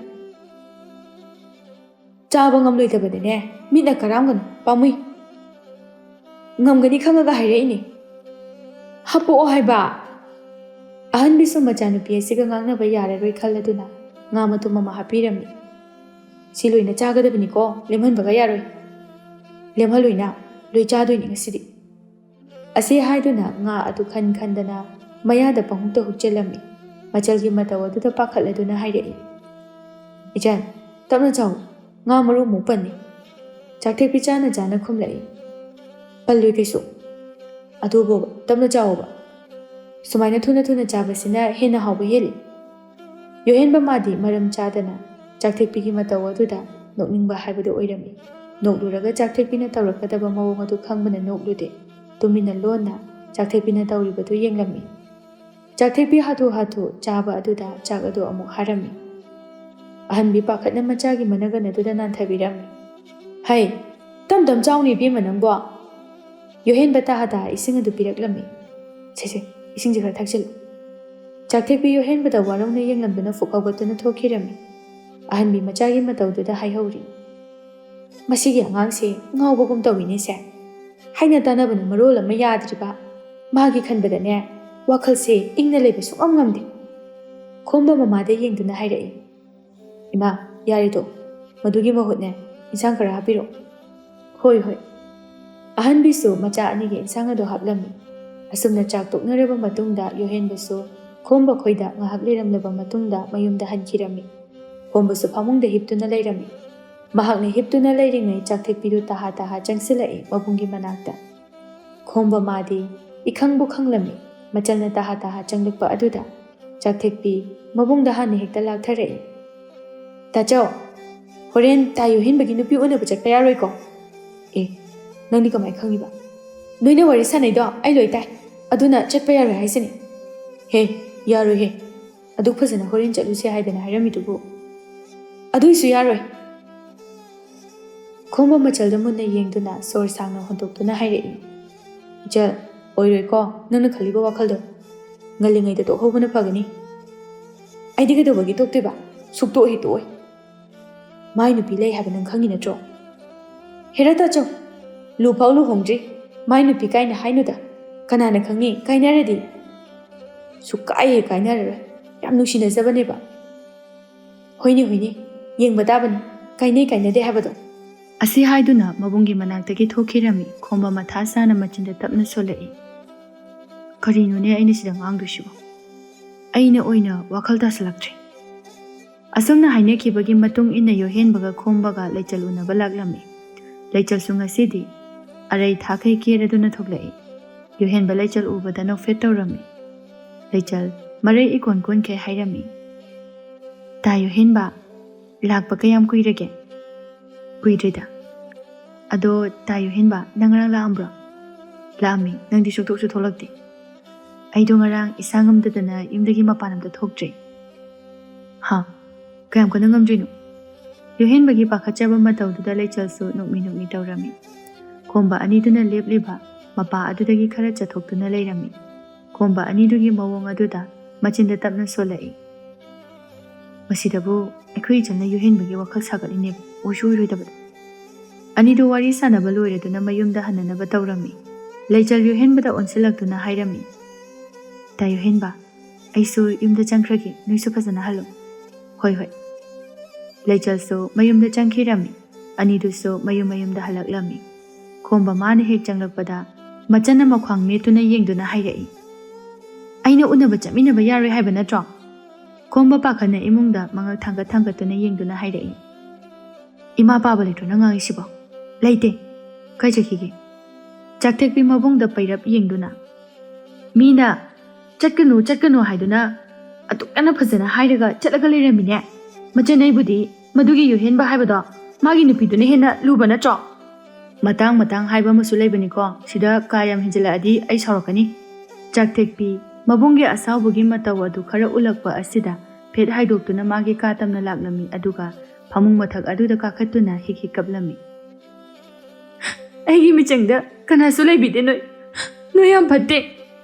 ꯆꯥꯕ ꯉꯝꯂꯣꯏꯗꯕꯗꯅꯦ ꯃꯤꯠꯅ ꯀꯔꯥꯝꯒꯅꯨ, ꯄꯥꯝꯃꯨꯏ꯫ ꯉꯝꯒꯅꯤ ꯈꯪꯉꯒ ꯍꯥꯏꯔꯛꯏꯅꯤ꯫ ꯍꯥꯞꯄꯣꯛꯑꯣ ꯍꯥꯏꯕ꯫ ꯑꯍꯟꯕꯤꯁꯨ ꯃꯆꯥꯅꯨꯄꯤ ꯑꯁꯤꯒ ꯉꯥꯡꯅꯕ ꯌꯥꯔꯔꯣꯏ ꯈꯜꯂꯗꯨꯅ ꯉꯥ ꯃꯇꯨꯝ ꯑꯃ ꯍꯥꯞꯄꯤꯔꯝꯃꯤ꯫ ꯁꯤ ꯂꯣꯏꯅ ꯆꯥꯒꯗꯕꯅꯤꯀꯣ, ꯂꯦꯝꯍꯟꯕꯒ ꯌꯥꯔꯣꯏ꯫ ꯂꯦꯝꯍꯜꯂꯣꯏꯅ, ꯂꯣꯏ ꯆꯥꯗꯣꯏꯅꯤ ꯉꯁꯤꯗꯤ꯫ ꯑꯁꯤ ꯍꯥꯏꯗꯨꯅ ꯉꯥ ꯑꯗꯨ ꯈꯟ ꯈꯟꯗꯅ ꯃꯌꯥꯗ ꯄꯪꯍꯨꯛꯇ ꯍꯨꯛꯆꯤꯜꯂꯝꯃꯤ꯫ ꯃꯆꯜꯒꯤ ꯃꯇꯧ ꯑꯗꯨꯗ ꯄꯥꯈꯠꯂꯗꯨꯅ ꯍꯥꯏꯔꯛꯏ꯫ ꯏꯆꯟ, ꯇꯞꯅ ꯆꯥꯎ, ꯉꯥ ꯃꯔꯨ ꯑꯃꯨꯛ ꯄꯟꯅꯤ꯫ ꯆꯥꯛꯊꯦꯛꯄꯤ ꯆꯥꯅ ꯆꯥꯅ ꯈꯨꯝꯂꯛꯏ꯫ ꯄꯜꯂꯣꯏ ꯀꯩꯁꯨ, ꯑꯗꯨꯕꯨ ꯇꯞꯅ ꯆꯥꯎꯕ꯫ ꯁꯨꯃꯥꯏꯅ ꯊꯨꯅ ꯊꯨꯅ ꯆꯥꯕꯁꯤꯅ ꯍꯦꯟꯅ ꯍꯥꯎꯕ ꯍꯦꯜꯂꯤ꯫ ꯌꯣꯍꯦꯟꯕ ꯃꯥꯗꯤ ꯃꯔꯝ ꯆꯥꯗꯅ ꯆꯥꯛꯊꯦꯛꯄꯤꯒꯤ ꯃꯇꯧ ꯑꯗꯨꯗ ꯅꯣꯛꯅꯤꯡꯕ ꯍꯥꯏꯕꯗꯨ ꯑꯣꯏꯔꯝꯃꯤ꯫ ꯅꯣꯛꯂꯨꯔꯒ ꯆꯥꯛꯊꯦꯛꯄꯤꯅ ꯇꯧꯔꯛꯀꯗꯕ ꯃꯑꯣꯡ ꯑꯗꯨ ꯈꯪꯕꯅ ꯅꯣꯛꯂꯨꯗꯦ, ꯇꯨꯃꯤꯟꯅ ꯂꯣꯟꯅ ꯆꯥꯛꯊꯦꯛꯄꯤꯅ ꯇꯧꯔꯤꯕꯗꯨ ꯌꯦꯡꯂꯝꯃꯤ꯫ ꯆꯥꯛꯊꯦꯛꯄꯤ ꯍꯥꯊꯨ ꯍꯥꯊꯨ ꯆꯥꯕ ꯑꯗꯨꯗ ꯆꯥꯛ ꯑꯗꯨ ꯑꯃꯨꯛ ꯍꯥꯔꯝꯃꯤ꯫ ꯑꯍꯟꯕꯤ ꯄꯥꯈꯠꯅ ꯃꯆꯥꯒꯤ ꯃꯅꯒꯟ ꯑꯗꯨꯗ ꯅꯥꯟꯊꯕꯤꯔꯝꯃꯤ꯫ ꯍꯩ, ꯇꯝ ꯇꯝ ꯆꯥꯎꯅꯦ ꯏꯕꯦꯝꯃ ꯅꯪꯕꯣ꯫ ꯌꯣꯍꯦꯟꯕ ꯇꯥꯍꯥ ꯇꯥꯍꯥ ꯏꯁꯤꯡ ꯑꯗꯨ ꯄꯤꯔꯛꯂꯝꯃꯤ꯫ ꯁꯦ, ꯏꯁꯤꯡꯁꯦ ꯈꯔ ꯊꯛꯆꯤꯜꯂꯨ꯫ ꯆꯥꯛꯊꯦꯛꯄꯤ ꯌꯣꯍꯦꯟꯕꯗ ꯋꯥꯔꯧꯅ ꯌꯦꯡꯂꯝꯗꯨꯅ ꯐꯨꯛ ꯍꯧꯒꯠꯇꯨꯅ ꯊꯣꯛꯈꯤꯔꯝꯃꯤ꯫ ꯑꯍꯟꯕꯤ ꯃꯆꯥꯒꯤ ꯃꯇꯧꯗꯨꯗ ꯍꯥꯏꯍꯧꯔꯤ꯫ ꯃꯁꯤꯒꯤ ꯑꯉꯥꯡꯁꯦ ꯉꯥꯎꯕꯒꯨꯝ ꯇꯧꯏꯅꯦꯁꯦ꯫ ꯍꯥꯏꯅ ꯇꯥꯟꯅꯕꯅ ꯃꯔꯣꯜ ꯑꯃ ꯌꯥꯗ꯭ꯔꯤꯕ, ꯃꯥꯒꯤ ꯈꯟꯕꯗꯅꯦ ꯋꯥꯈꯜꯁꯦ ꯏꯪꯅ ꯂꯩꯕ ꯁꯨꯡꯉꯝ ꯉꯝꯗꯦ꯫ ꯈꯣꯝꯕ ꯃꯃꯥꯗ ꯌꯦꯡꯗꯨꯅ ꯍꯥꯏꯔꯛꯏ꯫ ꯏꯃꯥ, ꯌꯥꯔꯦꯗꯣ, ꯃꯗꯨꯒꯤ ꯃꯍꯨꯠꯅꯦ ꯏꯟꯁꯥꯡ ꯈꯔ ꯍꯥꯞꯄꯤꯔꯛꯑꯣ꯫ ꯍꯣꯏ ꯍꯣꯏ꯫ ꯑꯍꯟꯕꯤꯁꯨ ꯃꯆꯥ ꯑꯅꯤꯒꯤ ꯏꯟꯁꯥꯡ ꯑꯗꯨ ꯍꯥꯞꯂꯝꯃꯤ꯫ ꯑꯁꯨꯝꯅ ꯆꯥꯛ ꯇꯣꯛꯅꯔꯕ ꯃꯇꯨꯡꯗ ꯌꯣꯍꯦꯟꯕꯁꯨ ꯈꯣꯝꯕ ꯈꯣꯏꯗ ꯉꯥꯏꯍꯥꯛ ꯂꯩꯔꯝꯂꯕ ꯃꯇꯨꯡꯗ ꯃꯌꯨꯝꯗ ꯍꯟꯈꯤꯔꯝꯃꯤ꯫ ꯈꯣꯝꯕꯁꯨ ꯐꯃꯨꯡꯗ ꯍꯤꯞꯇꯨꯅ ꯂꯩꯔꯝꯃꯤ꯫ ꯃꯍꯥꯛꯅ ꯍꯤꯞꯇꯨꯅ ꯂꯩꯔꯤꯉꯩ ꯆꯥꯛꯊꯦꯛꯄꯤꯗꯨ ꯇꯥꯍꯥ ꯇꯥꯍꯥ ꯆꯪꯁꯤꯜꯂꯛꯏ ꯃꯕꯨꯡꯒꯤ ꯃꯅꯥꯛꯇ꯫ ꯈꯣꯝꯕ ꯃꯥꯗꯤ ꯏꯈꯪꯕꯨ ꯈꯪꯂꯝꯃꯤ ꯃꯆꯜꯅ ꯇꯥꯍꯥ ꯇꯥꯍꯥ ꯆꯪꯂꯛꯄ ꯑꯗꯨꯗ꯫ ꯆꯥꯛꯊꯦꯛꯄꯤ ꯃꯕꯨꯡꯗ ꯍꯥꯟꯅ ꯍꯦꯛꯇ ꯂꯥꯛꯊꯔꯛꯏ꯫ ꯇꯥꯆꯧ, ꯍꯣꯔꯦꯟ ꯇꯥ ꯌꯣꯍꯦꯟꯕꯒꯤ ꯅꯨꯄꯤ ꯎꯅꯕ ꯆꯠꯄ ꯌꯥꯔꯣꯏꯀꯣ? ꯅꯪꯗꯤ ꯀꯃꯥꯏꯅ ꯈꯪꯉꯤꯕ? ꯅꯣꯏꯅ ꯋꯥꯔꯤ ꯁꯥꯟꯅꯩꯗꯣ ꯑꯩ ꯂꯣꯏ ꯇꯥꯏ, ꯑꯗꯨꯅ ꯆꯠꯄ ꯌꯥꯔꯣꯏ ꯍꯥꯏꯁꯤꯅꯤ꯫ ꯍꯦ, ꯌꯥꯔꯣꯏꯍꯦ, ꯑꯗꯨꯛ ꯐꯖꯅ ꯍꯣꯔꯦꯟ ꯆꯠꯂꯨꯁꯦ ꯍꯥꯏꯗꯅ ꯍꯥꯏꯔꯝꯃꯤꯗꯨꯕꯨ꯫ ꯑꯗꯨꯏꯁꯨ ꯌꯥꯔꯣꯏ꯫ ꯈꯣꯝꯕ ꯃꯆꯜꯗ ꯃꯨꯟꯅ ꯌꯦꯡꯗꯨꯅ ꯁꯣꯔ ꯁꯥꯡꯅ ꯍꯣꯟꯗꯣꯛꯇꯨꯅ ꯍꯥꯏꯔꯛꯏ꯫ ꯏꯆꯜ, ꯑꯣꯏꯔꯣꯏꯀꯣ ꯅꯪꯅ ꯈꯜꯂꯤꯕ ꯋꯥꯈꯜꯗꯣ꯫ ꯉꯜꯂꯤꯉꯩꯗ ꯇꯣꯛꯍꯧꯕꯅ ꯐꯒꯅꯤ꯫ ꯑꯩꯗꯤ ꯀꯩꯗꯧꯕꯒꯤ ꯇꯣꯛꯇꯣꯏꯕ? ꯁꯨꯛꯇꯣꯛ ꯍꯦꯛ ꯇꯣꯛꯑꯣꯏ꯫ ꯃꯥꯏ ꯅꯨꯄꯤ ꯂꯩ ꯍꯥꯏꯕ ꯅꯪ ꯈꯪꯉꯤ ꯅꯠꯇ꯭ꯔꯣ? ꯍꯦꯔꯥ ꯇꯥꯆꯧ, ꯂꯨꯐꯥꯎ ꯂꯨꯍꯣꯡꯗ꯭ꯔꯤ, ꯃꯥꯏ ꯅꯨꯄꯤ ꯀꯥꯏꯅ ꯍꯥꯏꯅꯨꯗ꯫ ꯀꯅꯥꯅ ꯈꯪꯅꯤ ꯀꯥꯏꯅꯔꯗꯤ? ꯁꯨꯛꯀꯥꯏ ꯍꯦꯛ ꯀꯥꯏꯅꯔꯔꯣꯏ, ꯌꯥꯝ ꯅꯨꯡꯁꯤꯅꯖꯕꯅꯦꯕ꯫ ꯍꯣꯏꯅꯦ ꯍꯣꯏꯅꯦ, ꯌꯦꯡꯕ ꯇꯥꯕꯅꯤ ꯀꯥꯏꯅꯩ ꯀꯥꯏꯅꯗꯦ ꯍꯥꯏꯕꯗꯣ꯫ ꯑꯁꯤ ꯍꯥꯏꯗꯨꯅ ꯃꯕꯨꯡꯒꯤ ꯃꯅꯥꯛꯇꯒꯤ ꯊꯣꯛꯈꯤꯔꯝꯃꯤ꯫ ꯈꯣꯝꯕ ꯃꯊꯥ ꯁꯥꯅ ꯃꯆꯤꯟꯗ ꯇꯞꯅ ꯁꯣꯜꯂꯛꯏ꯫ ꯀꯔꯤꯅꯣꯅꯦ ꯑꯩꯅ ꯁꯤꯗ ꯉꯥꯡꯗꯣꯏꯁꯤꯕꯣ? ꯑꯩꯅ ꯑꯣꯏꯅ ꯋꯥꯈꯜ ꯇꯥꯁꯜꯂꯛꯇ꯭ꯔꯦ꯫ ꯑꯁꯨꯝꯅ ꯍꯥꯏꯅꯈꯤꯕꯒꯤ ꯃꯇꯨꯡ ꯏꯟꯅ ꯌꯣꯍꯦꯟꯕꯒ ꯈꯣꯝꯕꯒ ꯂꯩꯆꯜ ꯎꯅꯕ ꯂꯥꯛꯂꯝꯃꯤ꯫ ꯂꯩꯆꯜꯁꯨ ꯉꯁꯤꯗꯤ ꯑꯔꯩ ꯊꯥꯈꯩ ꯀꯦꯔꯗꯨꯅ ꯊꯣꯛꯂꯛꯏ꯫ ꯌꯨꯍꯦꯟꯕ ꯂꯩꯆꯜ ꯎꯕꯗ ꯅꯣꯛꯐꯦꯠ ꯇꯧꯔꯝꯃꯤ꯫ ꯂꯩꯆꯜ ꯃꯔꯩ ꯏꯀꯣꯟ ꯀꯣꯟꯈꯩ ꯍꯥꯏꯔꯝꯃꯤ꯫ ꯇꯥ ꯌꯨꯍꯦꯟꯕ, ꯂꯥꯛꯄ ꯀꯌꯥꯝ ꯀꯨꯏꯔꯒꯦ? ꯀꯨꯏꯗ꯭ꯔꯤꯗ꯫ ꯑꯗꯣ ꯇꯥ ꯌꯨꯍꯦꯟꯕ, ꯅꯪ ꯉꯔꯥꯡ ꯂꯥꯛꯑꯝꯕ꯭ꯔꯣ? ꯂꯥꯛꯑꯝꯃꯤ, ꯅꯪꯗꯤ ꯁꯨꯛꯊꯣꯛꯁꯨ ꯊꯣꯛꯂꯛꯇꯦ꯫ ꯑꯩꯗꯣ ꯉꯔꯥꯡ ꯏꯁꯥ ꯉꯝꯗꯗꯅ ꯌꯨꯝꯗꯒꯤ ꯃꯄꯥꯟ ꯑꯝꯇ ꯊꯣꯛꯇ꯭ꯔꯦ꯫ ꯍꯥ, ꯀꯌꯥꯝ ꯀꯟꯅ ꯉꯝꯗ꯭ꯔꯤꯅꯣ? ꯌꯨꯍꯦꯟꯕꯒꯤ ꯄꯥꯈꯠꯆꯕ ꯃꯇꯧꯗꯨꯗ ꯂꯩꯆꯜꯁꯨ ꯅꯣꯛꯃꯤ ꯇꯧꯔꯝꯃꯤ꯫ ꯈꯣꯝꯕ ꯑꯅꯤꯗꯨꯅ ꯂꯦꯞꯂꯤꯕ ꯃꯄꯥ ꯑꯗꯨꯗꯒꯤ ꯈꯔ ꯆꯠꯊꯣꯛꯇꯨꯅ ꯂꯩꯔꯝꯃꯤ꯫ ꯈꯣꯝꯕ ꯑꯅꯤꯗꯨꯒꯤ ꯃꯑꯣꯡ ꯑꯗꯨꯗ ꯃꯆꯤꯟꯗ ꯇꯞꯅ ꯁꯣꯜꯂꯛꯏ꯫ ꯃꯁꯤꯗꯕꯨ ꯑꯩꯈꯣꯏ ꯏꯆꯜꯅ ꯌꯨꯍꯦꯟꯕꯒꯤ ꯋꯥꯈꯜ ꯁꯥꯒꯠꯂꯤꯅꯦꯕ, ꯑꯣꯏꯁꯨ ꯑꯣꯏꯔꯣꯏꯗꯕꯗ꯫ ꯑꯅꯤꯗꯨ ꯋꯥꯔꯤ ꯁꯥꯟꯅꯕ ꯂꯣꯏꯔꯗꯨꯅ ꯃꯌꯨꯝꯗ ꯍꯟꯅꯅꯕ ꯇꯧꯔꯝꯃꯤ꯫ ꯂꯩꯆꯜ ꯌꯨꯍꯦꯟꯕꯗ ꯑꯣꯟꯁꯤꯜꯂꯛꯇꯨꯅ ꯍꯥꯏꯔꯝꯃꯤ꯫ ꯇꯥ ꯌꯨꯍꯦꯟꯕ, ꯑꯩꯁꯨ ꯌꯨꯝꯗ ꯆꯪꯈ꯭ꯔꯒꯦ, ꯅꯣꯏꯁꯨ ꯐꯖꯅ ꯍꯜꯂꯣ꯫ ꯍꯣꯏ ꯍꯣꯏ꯫ ꯂꯩꯆꯜꯁꯨ ꯃꯌꯨꯝꯗ ꯆꯪꯈꯤꯔꯝꯃꯤ꯫ ꯑꯅꯤꯗꯨꯁꯨ ꯃꯌꯨꯝꯗ ꯍꯜꯂꯛꯂꯝꯃꯤ꯫ ꯈꯣꯝꯕ ꯃꯥꯅ ꯍꯦꯛ ꯆꯪꯂꯛꯄꯗ ꯃꯆꯟꯅ ꯃꯈ꯭ꯋꯥꯡ ꯃꯦꯠꯇꯨꯅ ꯌꯦꯡꯗꯨꯅ ꯍꯥꯏꯔꯛꯏ꯫ ꯑꯩꯅ ꯎꯅꯕ ꯆꯠꯃꯤꯟꯅꯕ ꯌꯥꯔꯣꯏ ꯍꯥꯏꯕ ꯅꯠꯇ꯭ꯔꯣ? ꯈꯣꯝꯕ ꯄꯥꯈꯠꯅ ꯏꯃꯨꯡꯗ ꯃꯉꯛ ꯊꯥꯡꯒꯠꯇꯨꯅ ꯌꯦꯡꯗꯨꯅ ꯍꯥꯏꯔꯛꯏ꯫ ꯏꯃꯥ ꯄꯥꯕ ꯂꯩꯇ꯭ꯔꯣ ꯅꯪ ꯉꯥꯡꯉꯤꯁꯤꯕꯣ? ꯂꯩꯇꯦ꯫ ꯀꯥꯏ ꯆꯠꯈꯤꯒꯦ? ꯆꯥꯛꯊꯦꯛꯄꯤ ꯃꯕꯨꯡꯗ ꯄꯩꯔꯞ ꯌꯦꯡꯗꯨꯅ, ꯃꯤꯅ ꯆꯠꯀꯅꯨ ꯍꯥꯏꯗꯨꯅ ꯑꯗꯨꯛ ꯌꯥꯝꯅ ꯐꯖꯅ ꯍꯥꯏꯔꯒ ꯆꯠꯂꯒ ꯂꯩꯔꯝꯃꯤꯅꯦ꯫ ꯃꯆꯟ ꯑꯩꯕꯨꯗꯤ ꯃꯗꯨꯒꯤ ꯌꯨꯍꯦꯟꯕ ꯍꯥꯏꯕꯗꯣ ꯃꯥꯒꯤ ꯅꯨꯄꯤꯗꯨꯅ ꯍꯦꯟꯅ ꯂꯨꯕ ꯅꯠꯇ꯭ꯔꯣ? ꯃꯇꯥꯡ ꯍꯥꯏꯕ ꯑꯃꯁꯨ ꯂꯩꯕꯅꯤꯀꯣ, ꯁꯤꯗ ꯀꯥ ꯌꯥꯝ ꯍꯦꯟꯖꯤꯜꯂꯛꯑꯗꯤ ꯑꯩ ꯁꯥꯎꯔꯛꯀꯅꯤ꯫ ꯆꯥꯛꯊꯦꯛꯄꯤ ꯃꯕꯨꯡꯒꯤ ꯑꯁꯥꯎꯕꯒꯤ ꯃꯇꯧ ꯑꯗꯨ ꯈꯔ ꯎꯠꯂꯛꯄ ꯑꯁꯤꯗ ꯐꯦꯠ ꯍꯥꯏꯗꯣꯛꯇꯨꯅ ꯃꯥꯒꯤ ꯀꯥ ꯇꯝꯅ ꯂꯥꯛꯂꯝꯃꯤ, ꯑꯗꯨꯒ ꯐꯃꯨꯡ ꯃꯊꯛ ꯑꯗꯨꯗ ꯀꯥꯈꯠꯇꯨꯅ ꯍꯤꯛ ꯀꯞꯂꯝꯃꯤ꯫ ꯑꯩꯒꯤ ꯃꯤꯆꯪꯗ ꯀꯅꯥꯁꯨ ꯂꯩꯕꯤꯗꯦ, ꯅꯣꯏ ꯌꯥꯝ ꯐꯠꯇꯦ꯫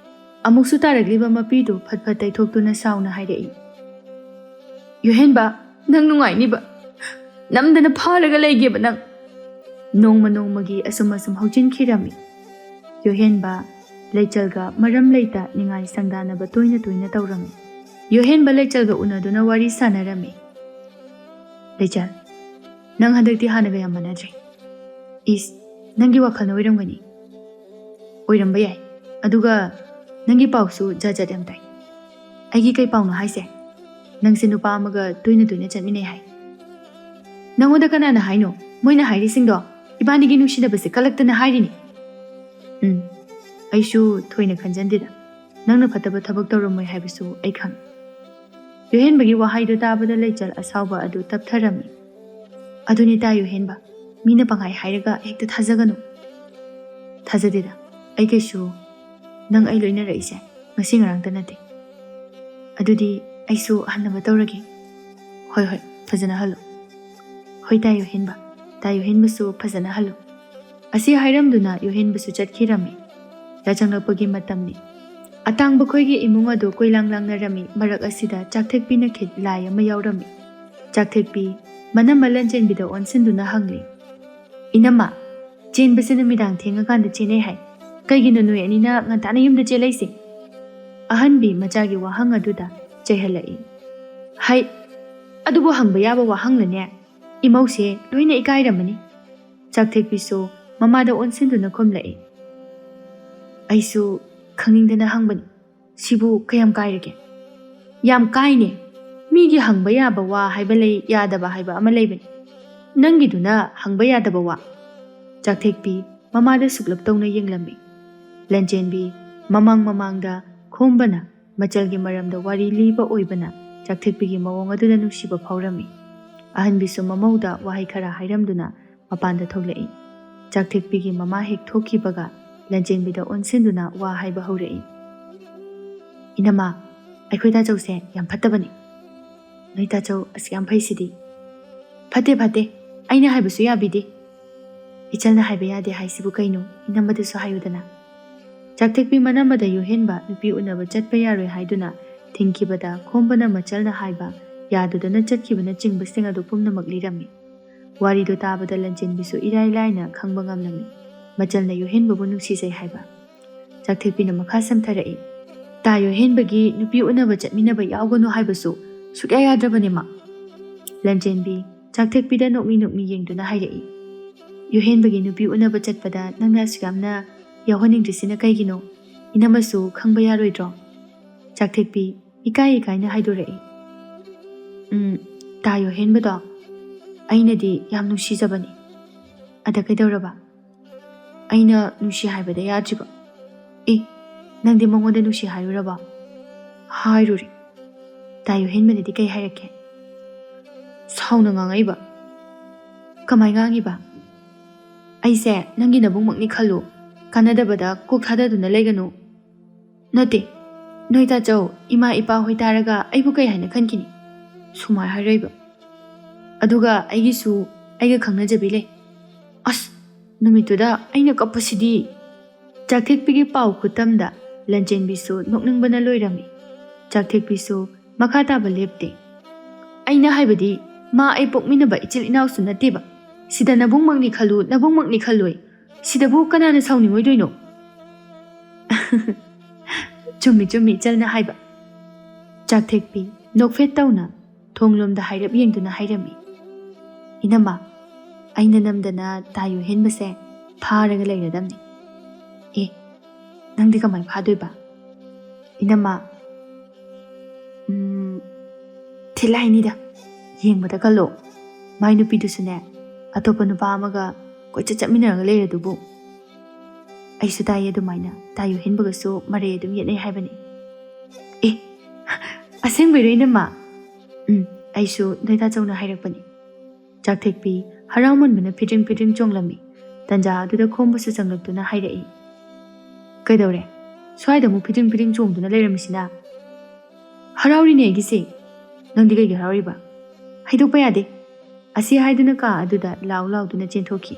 ꯑꯃꯨꯛꯁꯨ ꯇꯥꯔꯛꯂꯤꯕ ꯃꯄꯤꯗꯨ ꯐꯠ ꯇꯩꯊꯣꯛꯇꯨꯅ ꯁꯥꯎꯅ ꯍꯥꯏꯔꯛꯏ꯫ ꯌꯨꯍꯦꯟꯕ, ꯅꯪ ꯅꯨꯡꯉꯥꯏꯅꯤꯕ, ꯅꯝꯗꯅ ꯐꯥꯔꯒ ꯂꯩꯒꯦꯕ ꯅꯪ꯫ ꯅꯣꯡꯃꯒꯤ ꯑꯁꯨꯝ ꯍꯧꯖꯤꯟꯈꯤꯔꯝꯃꯤ꯫ ꯌꯨꯍꯦꯟꯕ ꯂꯩꯆꯜꯒ ꯃꯔꯝ ꯂꯩꯇ ꯅꯤꯡꯉꯥꯏ ꯁꯪꯗꯥꯅꯕ ꯇꯣꯏꯅ ꯇꯧꯔꯝꯃꯤ꯫ ꯌꯨꯍꯦꯟꯕ ꯂꯩꯆꯜꯒ ꯎꯅꯗꯨꯅ ꯋꯥꯔꯤ ꯁꯥꯟꯅꯔꯝꯃꯤ꯫ ꯂꯩꯆꯜ, ꯅꯪ ꯍꯟꯗꯛꯇꯤ ꯍꯥꯟꯅꯒ ꯌꯥꯝ ꯃꯥꯟꯅꯗ꯭ꯔꯦ꯫ ꯏꯁ, ꯅꯪꯒꯤ ꯋꯥꯈꯜꯅ ꯑꯣꯏꯔꯝꯒꯅꯤ꯫ ꯑꯣꯏꯔꯝꯕ ꯌꯥꯏ, ꯑꯗꯨꯒ ꯅꯪꯒꯤ ꯄꯥꯎꯁꯨ ꯖꯥꯠ ꯌꯥꯝ ꯇꯥꯏ꯫ ꯑꯩꯒꯤ ꯀꯩ ꯄꯥꯎꯅꯣ ꯍꯥꯏꯁꯦ? ꯅꯪꯁꯦ ꯅꯨꯄꯥ ꯑꯃꯒ ꯇꯣꯏꯅ ꯆꯠꯃꯤꯟꯅꯩ ꯍꯥꯏ꯫ ꯅꯪꯉꯣꯟꯗ ꯀꯅꯥꯅ ꯍꯥꯏꯅꯣ? ꯃꯣꯏꯅ ꯍꯥꯏꯔꯤꯁꯤꯡꯗꯣ ꯏꯕꯥꯅꯤꯒꯤ ꯅꯨꯡꯁꯤꯅꯕꯁꯦ ꯀꯜꯂꯛꯇꯅ ꯍꯥꯏꯔꯤꯅꯤ꯫ ꯑꯩꯁꯨ ꯊꯣꯏꯅ ꯈꯟꯖꯟꯗꯦꯗ, ꯅꯪꯅ ꯐꯠꯇꯕ ꯊꯕꯛ ꯇꯧꯔꯝꯃꯣꯏ ꯍꯥꯏꯕꯁꯨ ꯑꯩ ꯈꯪꯉꯤ꯫ ꯌꯨꯍꯦꯟꯕꯒꯤ ꯋꯥꯍꯩꯗꯨ ꯇꯥꯕꯗ ꯂꯩꯆꯜ ꯑꯁꯥꯎꯕ ꯑꯗꯨ ꯇꯞꯊꯔꯝꯃꯤ꯫ ꯑꯗꯨꯅꯤ ꯇꯥ ꯌꯨꯍꯦꯟꯕ, ꯃꯤꯅ ꯄꯪꯍꯥꯏ ꯍꯥꯏꯔꯒ ꯍꯦꯛꯇ ꯊꯥꯖꯒꯅꯨ꯫ ꯊꯥꯖꯗꯦꯗ, ꯑꯩ ꯀꯩꯁꯨ ꯅꯪ ꯑꯩ ꯂꯣꯏꯅꯔꯛꯏꯁꯦ ꯉꯁꯤ ꯉꯔꯥꯡꯇ ꯅꯠꯇꯦ꯫ ꯑꯗꯨꯗꯤ ꯑꯩꯁꯨ ꯍꯟꯅꯕ ꯇꯧꯔꯒꯦ꯫ ꯍꯣꯏ, ꯐꯖꯅ ꯍꯜꯂꯣ꯫ ꯍꯣꯏ ꯇꯥ ꯌꯨꯍꯦꯟꯕ, ꯇꯥ ꯌꯨꯍꯦꯟꯕꯁꯨ ꯐꯖꯅ ꯍꯜꯂꯣ꯫ ꯑꯁꯤ ꯍꯥꯏꯔꯝꯗꯨꯅ ꯌꯨꯍꯦꯟꯕꯁꯨ ꯆꯠꯈꯤꯔꯝꯃꯤ꯫ ꯌꯥꯆꯪꯂꯛꯄꯒꯤ ꯃꯇꯝꯅꯤ꯫ ꯑꯇꯥꯡꯕ ꯈꯣꯏꯒꯤ ꯏꯃꯨꯡ ꯑꯗꯨ ꯀꯣꯏꯂꯥꯡ ꯂꯥꯡꯅꯔꯝꯃꯤ꯫ ꯃꯔꯛ ꯑꯁꯤꯗ ꯆꯥꯛꯊꯦꯛꯄꯤꯅ ꯈꯤꯠ ꯂꯥꯏ ꯑꯃ ꯌꯥꯎꯔꯝꯃꯤ꯫ ꯆꯥꯛꯊꯦꯛꯄꯤ ꯃꯅꯝꯃ ꯂꯟꯆꯦꯟꯕꯤꯗ ꯑꯣꯟꯁꯤꯟꯗꯨꯅ ꯍꯪꯂꯤ꯫ ꯏꯅꯝꯃ, ꯆꯦꯟꯕꯁꯦ ꯅꯨꯃꯤꯗꯥꯡ ꯊꯦꯡꯉꯀꯥꯟꯗ ꯆꯦꯟꯅꯩ ꯍꯥꯏ, ꯀꯩꯒꯤꯅꯣ ꯅꯣꯏ ꯑꯅꯤꯅ ꯉꯟꯇꯥꯅ ꯌꯨꯝꯗ ꯆꯦꯜꯂꯩꯁꯦ? ꯑꯍꯟꯕꯤ ꯃꯆꯥꯒꯤ ꯋꯥꯍꯪ ꯑꯗꯨꯗ ꯆꯩꯍꯜꯂꯛꯏ꯫ ꯍꯩ, ꯑꯗꯨꯕꯨ ꯍꯪꯕ ꯌꯥꯕ ꯋꯥꯍꯪꯂꯅꯦ? ꯏꯃꯧꯁꯦ ꯂꯣꯏꯅ ꯏꯀꯥꯏꯔꯝꯃꯅꯤ꯫ ꯆꯥꯛꯊꯦꯛꯄꯤꯁꯨ ꯃꯃꯥꯗ ꯑꯣꯟꯁꯤꯟꯗꯨꯅ ꯈꯨꯝꯂꯛꯏ꯫ ꯑꯩꯁꯨ ꯈꯪꯅꯤꯡꯗꯅ ꯍꯪꯕꯅꯤ, ꯁꯤꯕꯨ ꯀꯌꯥꯝ ꯀꯥꯏꯔꯒꯦ? ꯌꯥꯝ ꯀꯥꯏꯅꯦ꯫ ꯃꯤꯒꯤ ꯍꯪꯕ ꯌꯥꯕ ꯋꯥ ꯍꯥꯏꯕ ꯂꯩ, ꯌꯥꯗꯕ ꯍꯥꯏꯕ ꯑꯃ ꯂꯩꯕꯅꯤ꯫ ꯅꯪꯒꯤꯗꯨꯅ ꯍꯪꯕ ꯌꯥꯗꯕ ꯋꯥ꯫ ꯆꯥꯛꯊꯦꯛꯄꯤ ꯃꯃꯥꯗ ꯁꯨꯛꯂꯞ ꯇꯧꯅ ꯌꯦꯡꯂꯝꯃꯤ꯫ ꯂꯟꯆꯦꯟꯕꯤ ꯃꯃꯥꯡꯗ ꯈꯣꯝꯕꯅ ꯃꯆꯜꯒꯤ ꯃꯔꯝꯗ ꯋꯥꯔꯤ ꯂꯤꯕ ꯑꯣꯏꯕꯅ ꯆꯥꯛꯊꯦꯛꯄꯤꯒꯤ ꯃꯑꯣꯡ ꯑꯗꯨꯗ ꯅꯨꯡꯁꯤꯕ ꯐꯥꯎꯔꯝꯃꯤ꯫ ꯑꯍꯟꯕꯤꯁꯨ ꯃꯃꯧꯗ ꯋꯥꯍꯩ ꯈꯔ ꯍꯥꯏꯔꯝꯗꯨꯅ ꯃꯄꯥꯟꯗ ꯊꯣꯛꯂꯛꯏ꯫ ꯆꯥꯛꯊꯦꯛꯄꯤꯒꯤ ꯃꯃꯥ ꯍꯦꯛ ꯊꯣꯛꯈꯤꯕꯒ ꯂꯟꯆꯦꯟꯕꯤꯗ ꯑꯣꯟꯁꯤꯟꯗꯨꯅ ꯋꯥ ꯍꯥꯏꯕ ꯍꯧꯔꯛꯏ꯫ ꯏꯅꯝꯃ, ꯑꯩꯈꯣꯏ ꯇꯥꯆꯧꯁꯦ ꯌꯥꯝ ꯐꯠꯇꯕꯅꯤ꯫ ꯅꯣꯏ ꯇꯥꯆꯧ ꯑꯁ ꯌꯥꯝ ꯐꯩꯁꯤꯗꯤ꯫ ꯐꯠꯇꯦ, ꯑꯩꯅ ꯍꯥꯏꯕꯁꯨ ꯌꯥꯕꯤꯗꯦ꯫ ꯏꯆꯜꯅ ꯍꯥꯏꯕ ꯌꯥꯗꯦ ꯍꯥꯏꯁꯤꯕꯨ ꯀꯩꯅꯣ? ꯏꯅꯝꯃꯗꯁꯨ ꯍꯥꯏꯌꯨꯗꯅ꯫ ꯆꯥꯛꯊꯦꯛꯄꯤ ꯃꯅꯝꯃꯗ ꯌꯨꯍꯦꯟꯕ ꯅꯨꯄꯤ ꯎꯅꯕ ꯆꯠꯄ ꯌꯥꯔꯣꯏ ꯍꯥꯏꯗꯨꯅ ꯊꯤꯡꯈꯤꯕꯗ ꯈꯣꯝꯕꯅ ꯃꯆꯜꯅ ꯍꯥꯏꯕ ꯌꯥꯗꯨꯗꯅ ꯆꯠꯈꯤꯕꯅꯆꯤꯡꯕꯁꯤꯡ ꯑꯗꯨ ꯄꯨꯝꯅꯃꯛ ꯂꯤꯔꯝꯃꯤ꯫ ꯋꯥꯔꯤꯗꯨ ꯇꯥꯕꯗ ꯂꯟꯆꯦꯟꯕꯤꯁꯨ ꯏꯔꯥꯏ ꯂꯥꯏꯅ ꯈꯪꯕ ꯉꯝꯂꯝꯃꯤ ꯃꯆꯜꯅ ꯌꯨꯍꯦꯟꯕꯕꯨ ꯅꯨꯡꯁꯤꯖꯩ ꯍꯥꯏꯕ꯫ ꯆꯥꯛꯊꯦꯛꯄꯤꯅ ꯃꯈꯥ ꯁꯝꯊꯔꯛꯏ꯫ ꯇꯥ ꯌꯨꯍꯦꯟꯕꯒꯤ ꯅꯨꯄꯤ ꯎꯅꯕ ꯆꯠꯃꯤꯟꯅꯕ ꯌꯥꯎꯒꯅꯨ ꯍꯥꯏꯕꯁꯨ ꯁꯨꯛꯌꯥ ꯌꯥꯗ꯭ꯔꯕꯅꯦ ꯃꯥ꯫ ꯂꯟꯆꯦꯟꯕꯤ ꯆꯥꯛꯊꯦꯛꯄꯤꯗ ꯅꯣꯛꯃꯤ ꯌꯦꯡꯗꯨꯅ ꯍꯥꯏꯔꯛꯏ꯫ ꯌꯨꯍꯦꯟꯕꯒꯤ ꯅꯨꯄꯤ ꯎꯅꯕ ꯆꯠꯄꯗ ꯅꯪꯅ ꯑꯁꯨꯛ ꯌꯥꯝꯅ ꯌꯥꯎꯍꯟꯅꯤꯡꯗ꯭ꯔꯤꯁꯤꯅ ꯀꯩꯒꯤꯅೋ? ꯏꯅꯝꯃꯁꯨ ꯈꯪꯕ ꯌꯥꯔꯣꯏꯗ꯭ꯔꯣ? ꯆꯥꯛꯊꯦꯛꯄꯤ ꯏꯀꯥꯏꯅ ꯍꯥꯏꯗꯣꯔꯛꯏ꯫ ꯇꯥ ꯌꯨꯍꯦꯟꯕꯗꯣ ꯑꯩꯅꯗꯤ ꯌꯥꯝ ꯅꯨꯡꯁꯤꯖꯕꯅꯤ꯫ ꯑꯗ ꯀꯩꯗꯧꯔꯕ? ꯑꯩꯅ ꯅꯨꯡꯁꯤ ꯍꯥꯏꯕꯗ ꯌꯥꯗ꯭ꯔꯤꯕ? ꯅꯪꯗꯤ ꯃꯉꯣꯟꯗ ꯅꯨꯡꯁꯤ ꯍꯥꯏꯔꯨꯔꯕ? ꯍꯥꯏꯔꯨꯔꯦ. ꯗꯥ ꯌꯣꯍꯦꯟꯕꯅꯗꯤ ꯀꯩ ꯍꯥꯏꯔꯛꯀꯦ? ꯁꯥꯎꯅ ꯉꯥꯡꯉꯛꯏꯕ. ꯀꯃꯥꯏ ꯉꯥꯡꯉꯤꯕ? ꯑꯩꯁꯦ ꯅꯪꯒꯤ ꯅꯕꯨꯡꯃꯛꯅꯤ ꯈꯜꯂꯨ. ꯀꯥꯟꯅꯗꯕꯗ ꯀꯣꯛ ꯊꯥꯗꯗꯨꯅ ꯂꯩꯒꯅꯨ. ꯅꯠꯇꯦ, ꯅꯣꯏ ꯇꯥꯆꯧ, ꯏꯃꯥ ꯏꯄꯥ ꯍꯣꯏ ꯇꯥꯔꯒ ꯑꯩꯕꯨ ꯀꯩ ꯍꯥꯏꯅ ꯈꯟꯈꯤꯅꯤ? ꯁꯨꯃꯥꯏ ꯍꯥꯏꯔꯛꯏꯕ. ꯑꯗꯨꯒ ꯑꯩꯒꯤꯁꯨ ꯑꯩꯒ ꯈꯪꯅꯖꯕꯤ ꯂꯩ. ꯑꯁ, ꯅꯨꯃꯤꯠꯇꯨꯗ ꯑꯩꯅ ꯀꯞꯄꯁꯤꯗꯤ. ꯆꯥꯛꯊꯦꯛꯄꯤꯒꯤ ꯄꯥꯎ ꯈꯨꯠꯇꯝꯗ ꯂꯟꯆꯦꯟꯕꯤꯁꯨ ꯅꯣꯛꯅꯤꯡꯕꯅ ꯂꯣꯏꯔꯝꯃꯤ. ꯆꯥꯛꯊꯦꯛꯄꯤꯁꯨ ꯃꯈꯥ ꯇꯥꯕ ꯂꯦꯞꯇꯦ. ꯑꯩꯅ ꯍꯥꯏꯕꯗꯤ ꯃꯥ ꯑꯩ ꯄꯣꯛꯃꯤꯟꯅꯕ ꯏꯆꯤꯜ ꯏꯅꯥꯎꯁꯨ ꯅꯠꯇꯦꯕ. ꯁꯤꯗ ꯅꯕꯨꯡꯃꯛꯅꯤ ꯈꯜꯂꯨ, ꯅꯕꯨꯡꯃꯛꯅꯤ ꯈꯜꯂꯣꯏ. ꯁꯤꯗꯕꯨ ꯀꯅꯥꯅ ꯁꯥꯎꯅꯤꯡꯉꯣꯏꯗꯣꯏꯅꯣ? ꯆꯨꯝꯃꯤ ꯆꯨꯝꯃꯤ ꯏꯆꯜꯅ ꯍꯥꯏꯕ. ꯆꯥꯛꯊꯦꯛꯄꯤ ꯅꯣꯛꯐꯦꯠ ꯇꯧꯅ ꯊꯣꯡꯂꯣꯝꯗ ꯍꯥꯏꯔꯞ ꯌꯦꯡꯗꯨꯅ ꯍꯥꯏꯔꯝꯃꯤ. ꯏꯅꯝꯃ, ꯑꯩꯅ ꯅꯝꯗꯅ ꯗꯥ ꯌꯣꯍꯦꯟꯕꯁꯦ ꯐꯥꯔꯒ ꯂꯩꯔꯗꯝꯅꯤ. ꯅꯪꯗꯤ ꯀꯃꯥꯏ ꯐꯥꯗꯣꯏꯕ? ꯏꯅꯝꯃ, ꯊꯤꯜꯂꯥꯏꯅꯤꯗ. ꯌꯦꯡꯕꯗ ꯀꯜꯂꯣ. ꯃꯥꯏ ꯅꯨꯄꯤꯗꯨꯁꯨꯅꯦ ꯑꯇꯣꯞꯄ ꯅꯨꯄꯥ ꯑꯃꯒ ꯀꯣꯏꯆꯠ ꯆꯠꯃꯤꯟꯅꯔꯒ ꯂꯩꯔꯗꯨꯕꯨ. ꯑꯩꯁꯨ ꯇꯥꯏꯌꯦ ꯑꯗꯨꯃꯥꯏꯅ ꯗꯥ ꯌꯣꯍꯦꯟꯕꯒꯁꯨ ꯃꯔꯩ ꯑꯗꯨꯝ ꯌꯦꯠꯅꯩ ꯍꯥꯏꯕꯅꯤ. ꯑꯁꯦꯡꯕꯩꯔꯣ ꯏꯅꯝꯃ? ꯑꯩꯁꯨ ꯅꯣꯏ ꯇꯥꯆꯧꯅ ꯍꯥꯏꯔꯛꯄꯅꯤ. ꯆꯥꯛꯊꯦꯛꯄꯤ ꯍꯔꯥꯎꯃꯟꯕꯅ ꯐꯤꯗ꯭ꯔꯤꯡ ꯐꯤꯗ꯭ꯔꯤꯡ ꯆꯣꯡꯂꯝꯃꯤ. ꯇꯟꯖꯥ ꯑꯗꯨꯗ ꯈꯣꯝꯕꯁꯨ ꯆꯪꯂꯛꯇꯨꯅ ꯍꯥꯏꯔꯛꯏ. ꯀꯩꯗꯧꯔꯦ? ꯁ꯭ꯋꯥꯏꯗ ꯑꯃꯨꯛ ꯐꯤꯗ꯭ꯔꯤꯡ ꯐꯤꯗ꯭ꯔꯤꯡ ꯆꯣꯡꯗꯨꯅ ꯂꯩꯔꯝꯃꯤꯁꯤꯅ? ꯍꯔꯥꯎꯔꯤꯅꯦ ꯑꯩꯒꯤꯁꯦ. ꯅꯪꯗꯤ ꯀꯩꯒꯤ ꯍꯔꯥꯎꯔꯤꯕ? ꯍꯥꯏꯗꯣꯛꯄ ꯌꯥꯗꯦ. ꯑꯁꯤ ꯍꯥꯏꯗꯨꯅ ꯀꯥ ꯑꯗꯨꯗ ꯂꯥꯎ ꯂꯥꯎꯗꯨꯅ ꯆꯦꯟꯊꯣꯛꯈꯤ.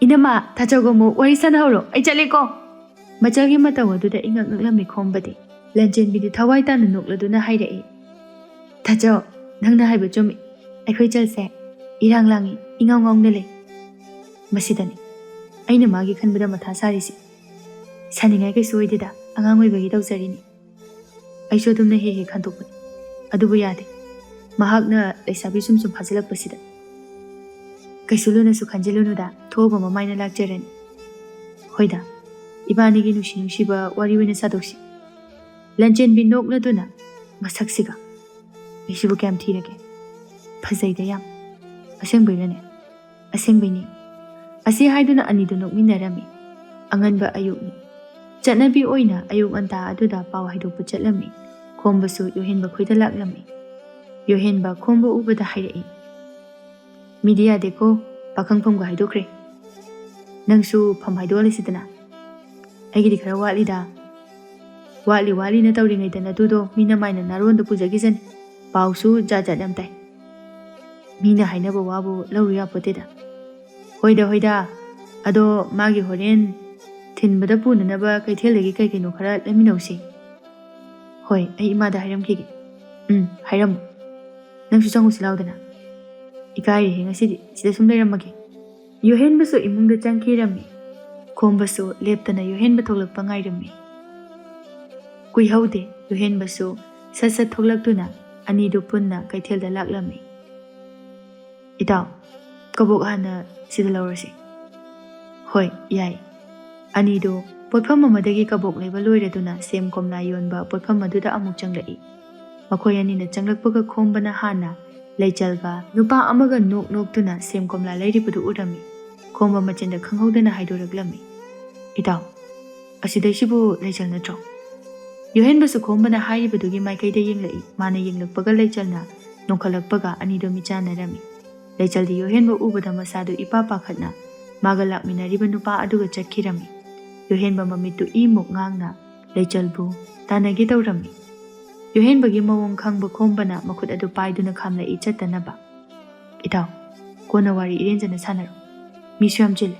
ꯏꯅꯝꯃ, ꯇꯥꯆꯧꯒ ꯑꯃꯨꯛ ꯋꯥꯔꯤ ꯁꯥꯟꯅꯍꯧꯔꯣ. ꯑꯩ ꯆꯠꯂꯦꯀꯣ. ꯃꯆꯜꯒꯤ ꯃꯇꯧ ꯑꯗꯨꯗ ꯏꯉꯛ ꯉꯛꯂꯝꯃꯤ ꯈꯣꯝꯕꯗꯤ. ꯂꯟꯆꯦꯟꯕꯤꯗꯤ ꯊꯋꯥꯏ ꯇꯥꯅ ꯅꯣꯛꯂꯗꯨꯅ ꯍꯥꯏꯔꯛꯏ. ꯇꯥꯆꯧ, ꯅꯪꯅ ꯍꯥꯏꯕ ꯆꯨꯝꯃꯤ. ꯑꯩꯈꯣꯏ ꯆꯜꯁꯦ ꯏꯔꯥꯡ ꯂꯥꯡꯉꯤ, ꯏꯉꯥꯎ ꯉꯥꯎꯅ ꯂꯩ. ꯃꯁꯤꯗꯅꯤ ꯑꯩꯅ ꯃꯥꯒꯤ ꯈꯟꯕꯗ ꯃꯊꯥ ꯁꯥꯔꯤꯁꯤ. ꯁꯥꯅꯤꯡꯉꯥꯏ ꯀꯩꯁꯨ ꯑꯣꯏꯗꯦꯗ, ꯑꯉꯥꯡ ꯑꯣꯏꯕꯒꯤ ꯇꯧꯖꯔꯤꯅꯤ. ꯑꯩꯁꯨ ꯑꯗꯨꯝꯅ ꯍꯦꯛ ꯍꯦꯛ ꯈꯟꯗꯣꯛꯄꯅꯤ. ꯑꯗꯨꯕꯨ ꯌꯥꯗꯦ. ꯃꯍꯥꯛꯅ ꯂꯩꯁꯥꯕꯤ ꯁꯨꯝ ꯐꯥꯖꯤꯜꯂꯛꯄꯁꯤꯗ. ꯀꯩꯁꯨ ꯂꯨꯅꯁꯨ ꯈꯟꯖꯤꯜꯂꯨꯅꯨꯗ, ꯊꯣꯛꯑꯕ ꯃꯃꯥꯏꯅ ꯂꯥꯛꯆꯔꯅꯤ. ꯍꯣꯏꯗ, ꯏꯕꯥꯅꯤꯒꯤ ꯅꯨꯡꯁꯤ ꯅꯨꯡꯁꯤꯕ ꯋꯥꯔꯤ ꯑꯣꯏꯅ ꯁꯥꯗꯣꯛꯁꯤ. ꯂꯟꯆꯦꯟꯕꯤ ꯅꯣꯛꯂꯗꯨꯅ, ꯃꯁꯛꯁꯤꯒ ꯑꯩꯁꯤꯕꯨ ꯀꯌꯥꯝ ꯊꯤꯔꯒꯦ? ꯐꯖꯩꯗ ꯌꯥꯝ. ꯑꯁꯦꯡꯕꯩꯔꯅꯦ? ꯑꯁꯦꯡꯕꯩꯅꯤ. ꯑꯁꯤ ꯍꯥꯏꯗꯨꯅ ꯑꯅꯤꯗꯨ ꯅꯣꯛꯃꯤꯟꯅꯔꯝꯃꯤ. ꯑꯉꯟꯕ ꯑꯌꯨꯛꯅꯤ. ꯆꯠꯅꯕꯤ ꯑꯣꯏꯅ ꯑꯌꯨꯛ ꯉꯟꯇꯥ ꯑꯗꯨꯗ ꯄꯥꯎ ꯍꯥꯏꯗꯣꯛꯄ ꯆꯠꯂꯝꯃꯤ. ꯈꯣꯝꯕꯁꯨ ꯌꯣꯍꯦꯟꯕ ꯈꯣꯏꯗ ꯂꯥꯛꯂꯝꯃꯤ. ꯌꯣꯍꯦꯟꯕ ꯈꯣꯝꯕ ꯎꯕꯗ ꯍꯥꯏꯔꯛꯏ. ꯃꯤꯗꯤ ꯌꯥꯗꯦꯀꯣ, ꯄꯥꯈꯪ ꯐꯝꯒ ꯍꯥꯏꯗꯣꯛꯈ꯭ꯔꯦ. ꯅꯪꯁꯨ ꯐꯝ ꯍꯥꯏꯗꯣꯛꯍꯜꯂꯁꯤꯗꯅ. ꯑꯩꯒꯤꯗꯤ ꯈꯔ ꯋꯥꯠꯂꯤꯗ. ꯋꯥꯠꯂꯤꯅ ꯇꯧꯔꯤꯉꯩꯗ ꯅꯗꯨꯗꯣ ꯃꯤꯅ ꯃꯥꯏꯅ ꯅꯥꯔꯣꯟꯗ ꯄꯨꯖꯈꯤꯁꯅꯤ. ꯄꯥꯎꯁꯨ ꯖꯥꯠ ꯖꯥꯠ ꯌꯥꯝ ꯇꯥꯏ. ꯃꯤꯅ ꯍꯥꯏꯅꯕ ꯋꯥꯕꯨ ꯂꯧꯔꯨ ꯌꯥꯄꯣꯠꯇꯦꯗ. ꯍꯣꯏꯗ. ꯑꯗꯣ ꯃꯥꯒꯤ ꯍꯣꯔꯦꯟ ꯊꯤꯟꯕꯗ ꯄꯨꯅꯅꯕ ꯀꯩꯊꯦꯜꯗꯒꯤ ꯀꯩ ꯀꯩꯅꯣ ꯈꯔ ꯂꯩꯃꯤꯟꯅꯧꯁꯤ. ꯍꯣꯏ, ꯑꯩ ꯏꯃꯥꯗ ꯍꯥꯏꯔꯝꯈꯤꯒେ. ꯍꯥꯏꯔꯝꯃꯨ. ꯅꯪꯁꯨ ꯆꯪꯉꯨꯁꯤ ꯂꯥꯎꯗꯅ. ꯏꯀꯥꯏꯔꯦꯍꯦ ꯉꯁꯤꯗꯤ, ꯁꯤꯗ ꯁꯨꯝ ꯂꯩꯔꯝꯃꯒꯦ. ꯌꯣꯍꯦꯟꯕꯁꯨ ꯏꯃꯨꯡꯗ ꯆꯪꯈꯤꯔꯝꯃꯤ. ꯈꯣꯝꯕꯁꯨ ꯂꯦꯞꯇꯅ ꯌꯣꯍꯦꯟꯕ ꯊꯣꯛꯂꯛꯄ ꯉꯥꯏꯔꯝꯃꯤ. ꯀꯨꯏꯍꯧꯗꯦ, ꯌꯣꯍꯦꯟꯕꯁꯨ ꯁꯠ ꯁꯠ ꯊꯣꯛꯂꯛꯇꯨꯅ ꯑꯅꯤꯗꯨ ꯄꯨꯟꯅ ꯀꯩꯊꯦꯜꯗ ꯂꯥꯛꯂꯝꯃꯤ. ꯏꯇꯥꯎ, ꯀꯕꯣꯛ ꯍꯥꯟꯅ ꯁꯤꯗ ꯂꯧꯔꯁꯤ. ꯍꯣꯏ, ꯌꯥꯏ. ꯑꯅꯤꯗꯨ ꯄꯣꯠꯐꯝ ꯑꯃꯗꯒꯤ ꯀꯕꯣꯛ ꯂꯩꯕ ꯂꯣꯏꯔꯗꯨꯅ ꯁꯦꯝ ꯀꯣꯝꯂꯥ ꯌꯣꯟꯕ ꯄꯣꯠꯐꯝ ꯑꯗꯨꯗ ꯑꯃꯨꯛ ꯆꯪꯂꯛꯏ. ꯃꯈꯣꯏ ꯑꯅꯤꯅ ꯆꯪꯂꯛꯄꯒ ꯈꯣꯝꯕꯅ ꯍꯥꯟꯅ ꯂꯩꯆꯜꯒ ꯅꯨꯄꯥ ꯑꯃꯒ ꯅꯣꯛꯇꯨꯅ ꯁꯦꯝ ꯀꯣꯝꯂꯥ ꯂꯩꯔꯤꯕꯗꯨ ꯎꯔꯝꯃꯤ. ꯈꯣꯝꯕ ꯃꯆꯤꯟꯗ ꯈꯪꯍꯧꯗꯅ ꯍꯥꯏꯗꯣꯔꯛꯂꯝꯃꯤ. ꯏꯇꯥꯎ, ꯑꯁꯤꯗꯩꯁꯤꯕꯨ ꯂꯩꯆꯜ ꯅꯠꯇ꯭ꯔꯣ? ꯌꯣꯍꯦꯟꯕꯁꯨ ꯈꯣꯝꯕꯅ ꯍꯥꯏꯔꯤꯕꯗꯨꯒꯤ ꯃꯥꯏꯀꯩꯗ ꯌꯦꯡꯂꯛꯏ. ꯃꯥꯅ ꯌꯦꯡꯂꯛꯄꯒ ꯂꯩꯆꯜꯅ ꯅꯣꯡꯈꯠꯂꯛꯄꯒ ꯑꯅꯤꯗꯨ ꯃꯤꯆꯥꯟꯅꯔꯝꯃꯤ. ꯂꯩꯆꯜꯗꯤ ꯌꯣꯍꯦꯟꯕ ꯎꯕꯗ ꯃꯁꯥꯗꯨ ꯏꯄꯥ ꯄꯥꯈꯠꯅ ꯃꯥꯒ ꯂꯥꯛꯃꯤꯟꯅꯔꯤꯕ ꯅꯨꯄꯥ ꯑꯗꯨꯒ ꯆꯠꯈꯤꯔꯝꯃꯤ. ꯌꯣꯍꯦꯟꯕ ꯃꯃꯤꯠꯇꯨ ꯏꯃꯨꯛ ꯉꯥꯡꯅ ꯂꯩꯆꯜꯕꯨ ꯇꯥꯟꯅꯒꯦ ꯇꯧꯔꯝꯃꯤ. ꯌꯣꯍꯦꯟꯕꯒꯤ ꯃꯑꯣꯡ ꯈꯪꯕ ꯈꯣꯝꯕꯅ ꯃꯈꯨꯠ ꯑꯗꯨ パꯏꯗꯨꯅ ꯈꯥꯝꯂꯛꯏ ꯆꯠꯇꯅꯕ. ꯏꯇꯥꯎ, ꯀꯣꯟꯅ ꯋꯥꯔꯤ ꯏꯔꯦꯟꯖꯅ ꯁꯥꯟꯅꯔꯣ. ꯃꯤꯁꯨ ꯌꯥꯝ ꯆꯤꯜꯂꯦ.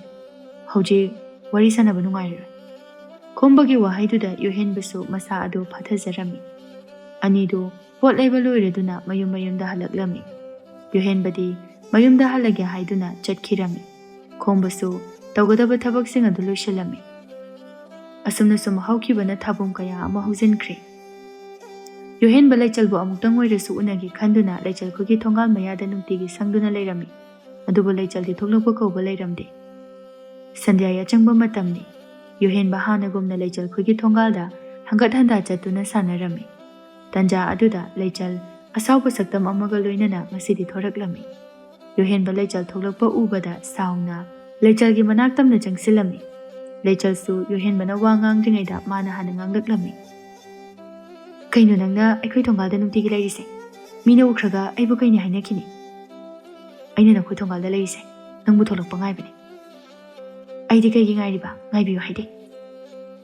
ꯍꯧꯖꯤꯛ ꯋꯥꯔꯤ ꯁꯥꯟꯅꯕ ꯅꯨꯡꯉꯥꯏꯔꯔꯣꯏ. ꯈꯣꯝꯕꯒꯤ ꯋꯥꯍꯩꯗꯨꯗ ꯌꯣꯍꯦꯟꯕꯁꯨ ꯃꯁꯥ ꯑꯗꯨ ꯐꯥꯊꯖꯔꯝꯃꯤ. ꯑꯅꯤꯗꯨ ꯄꯣꯠ ꯂꯩꯕ ꯂꯣꯏꯔꯗꯨꯅ ꯃꯌꯨꯝꯗ ꯍꯜꯂꯛꯂꯝꯃꯤ. ꯌꯣꯍꯦꯟꯕꯗꯤ ꯃꯌꯨꯝꯗ ꯍꯜꯂꯒꯦ ꯍꯥꯏꯗꯨꯅ ꯆꯠꯈꯤꯔꯝꯃꯤ. ꯈꯣꯝꯕꯁꯨ ꯇꯧꯒꯗꯕ ꯊꯕꯛꯁꯤꯡ ꯑꯗꯨ ꯂꯣꯏꯁꯤꯜꯂꯝꯃꯤ. ꯑꯁꯨꯝꯅ ꯁꯨꯝ ꯍꯧꯈꯤꯕꯅ ꯊꯥꯕꯨꯝ kaya ama ꯍꯧꯖꯤꯟꯈ꯭ꯔꯦ. ꯌꯣꯍꯦꯟꯕ ꯂꯩꯆꯜꯕꯨ ꯑꯃꯨꯛꯇꯪ ꯑꯣꯏꯔꯁꯨ ꯎꯅꯒꯦ ꯈꯟꯗꯨꯅ ꯂꯩꯆꯜꯈꯣꯏꯒꯤ ꯊꯣꯡꯒꯥꯜ ꯃꯌꯥꯗ ꯅꯨꯡꯇꯤꯒꯤ ꯁꯪꯗꯨꯅ ꯂꯩꯔꯝꯃꯤ. ꯑꯗꯨꯕꯨ ꯂꯩꯆꯜꯗꯤ ꯊꯣꯛꯂꯛꯄ ꯀꯧꯕ ꯂꯩꯔꯝꯗꯦ. ꯁꯟꯙ꯭ꯌꯥ ꯌꯥꯆꯪꯕ ꯃꯇꯝꯅꯤ. ꯌꯣꯍꯦꯟꯕ ꯍꯥꯟꯅꯒꯨꯝꯅ ꯂꯩꯆꯜꯈꯣꯏꯒꯤ ꯊꯣꯡꯒꯥꯜꯗ ꯍꯪꯒꯠ ꯍꯟꯗꯥ ꯆꯠꯇꯨꯅ ꯁꯥꯟꯅꯔꯝꯃꯤ. ꯇꯟꯖꯥ ꯑꯗꯨꯗ ꯂꯩꯆꯜ ꯑꯁꯥꯎꯕ ꯁꯛꯇꯝ ꯑꯃꯒ ꯂꯣꯏꯅꯅ ꯉꯁꯤꯗꯤ ꯊꯣꯔꯛꯂꯝꯃꯤ. ꯌꯣꯍꯦꯟꯕ ꯂꯩꯆꯜ ꯊꯣꯛꯂꯛꯄ ꯎꯕꯗ ꯁꯥꯎꯅ ꯂꯩꯆꯜꯒꯤ ꯃꯅꯥꯛ ꯇꯝꯅ ꯆꯪꯁꯤꯜꯂꯝꯃꯤ. ꯂꯩꯆꯜꯁꯨ ꯌꯣꯍꯦꯟꯕꯅ ꯋꯥ ꯉꯥꯡꯗ꯭ꯔꯤꯉꯩꯗ ꯃꯥꯅ ꯍꯥꯟꯅ ꯉꯥꯡꯂꯛꯂꯝꯃꯤ꯫ ꯀꯩꯅꯣ ꯅꯪꯅ ꯑꯩꯈꯣꯏ ꯊꯣꯡꯒꯥꯜꯗ ꯅꯨꯡꯇꯤꯒꯤ ꯂꯩꯔꯤꯁꯦ? ꯃꯤꯅ ꯎꯈ꯭ꯔꯒ ꯑꯩꯕꯨ ꯀꯩꯅꯤ ꯍꯥꯏꯅꯈꯤꯅꯤ꯫ ꯑꯩꯅ ꯅꯈꯣꯏ ꯊꯣꯡꯒꯥꯜꯗ ꯂꯩꯔꯤꯁꯦ ꯅꯪꯕꯨ ꯊꯣꯛꯂꯛꯄ ꯉꯥꯏꯕꯅꯤ꯫ ꯑꯩꯗꯤ ꯀꯩꯒꯤ ꯉꯥꯏꯔꯤꯕ? ꯉꯥꯏꯕꯤꯌꯨ ꯍꯥꯏꯗꯦ꯫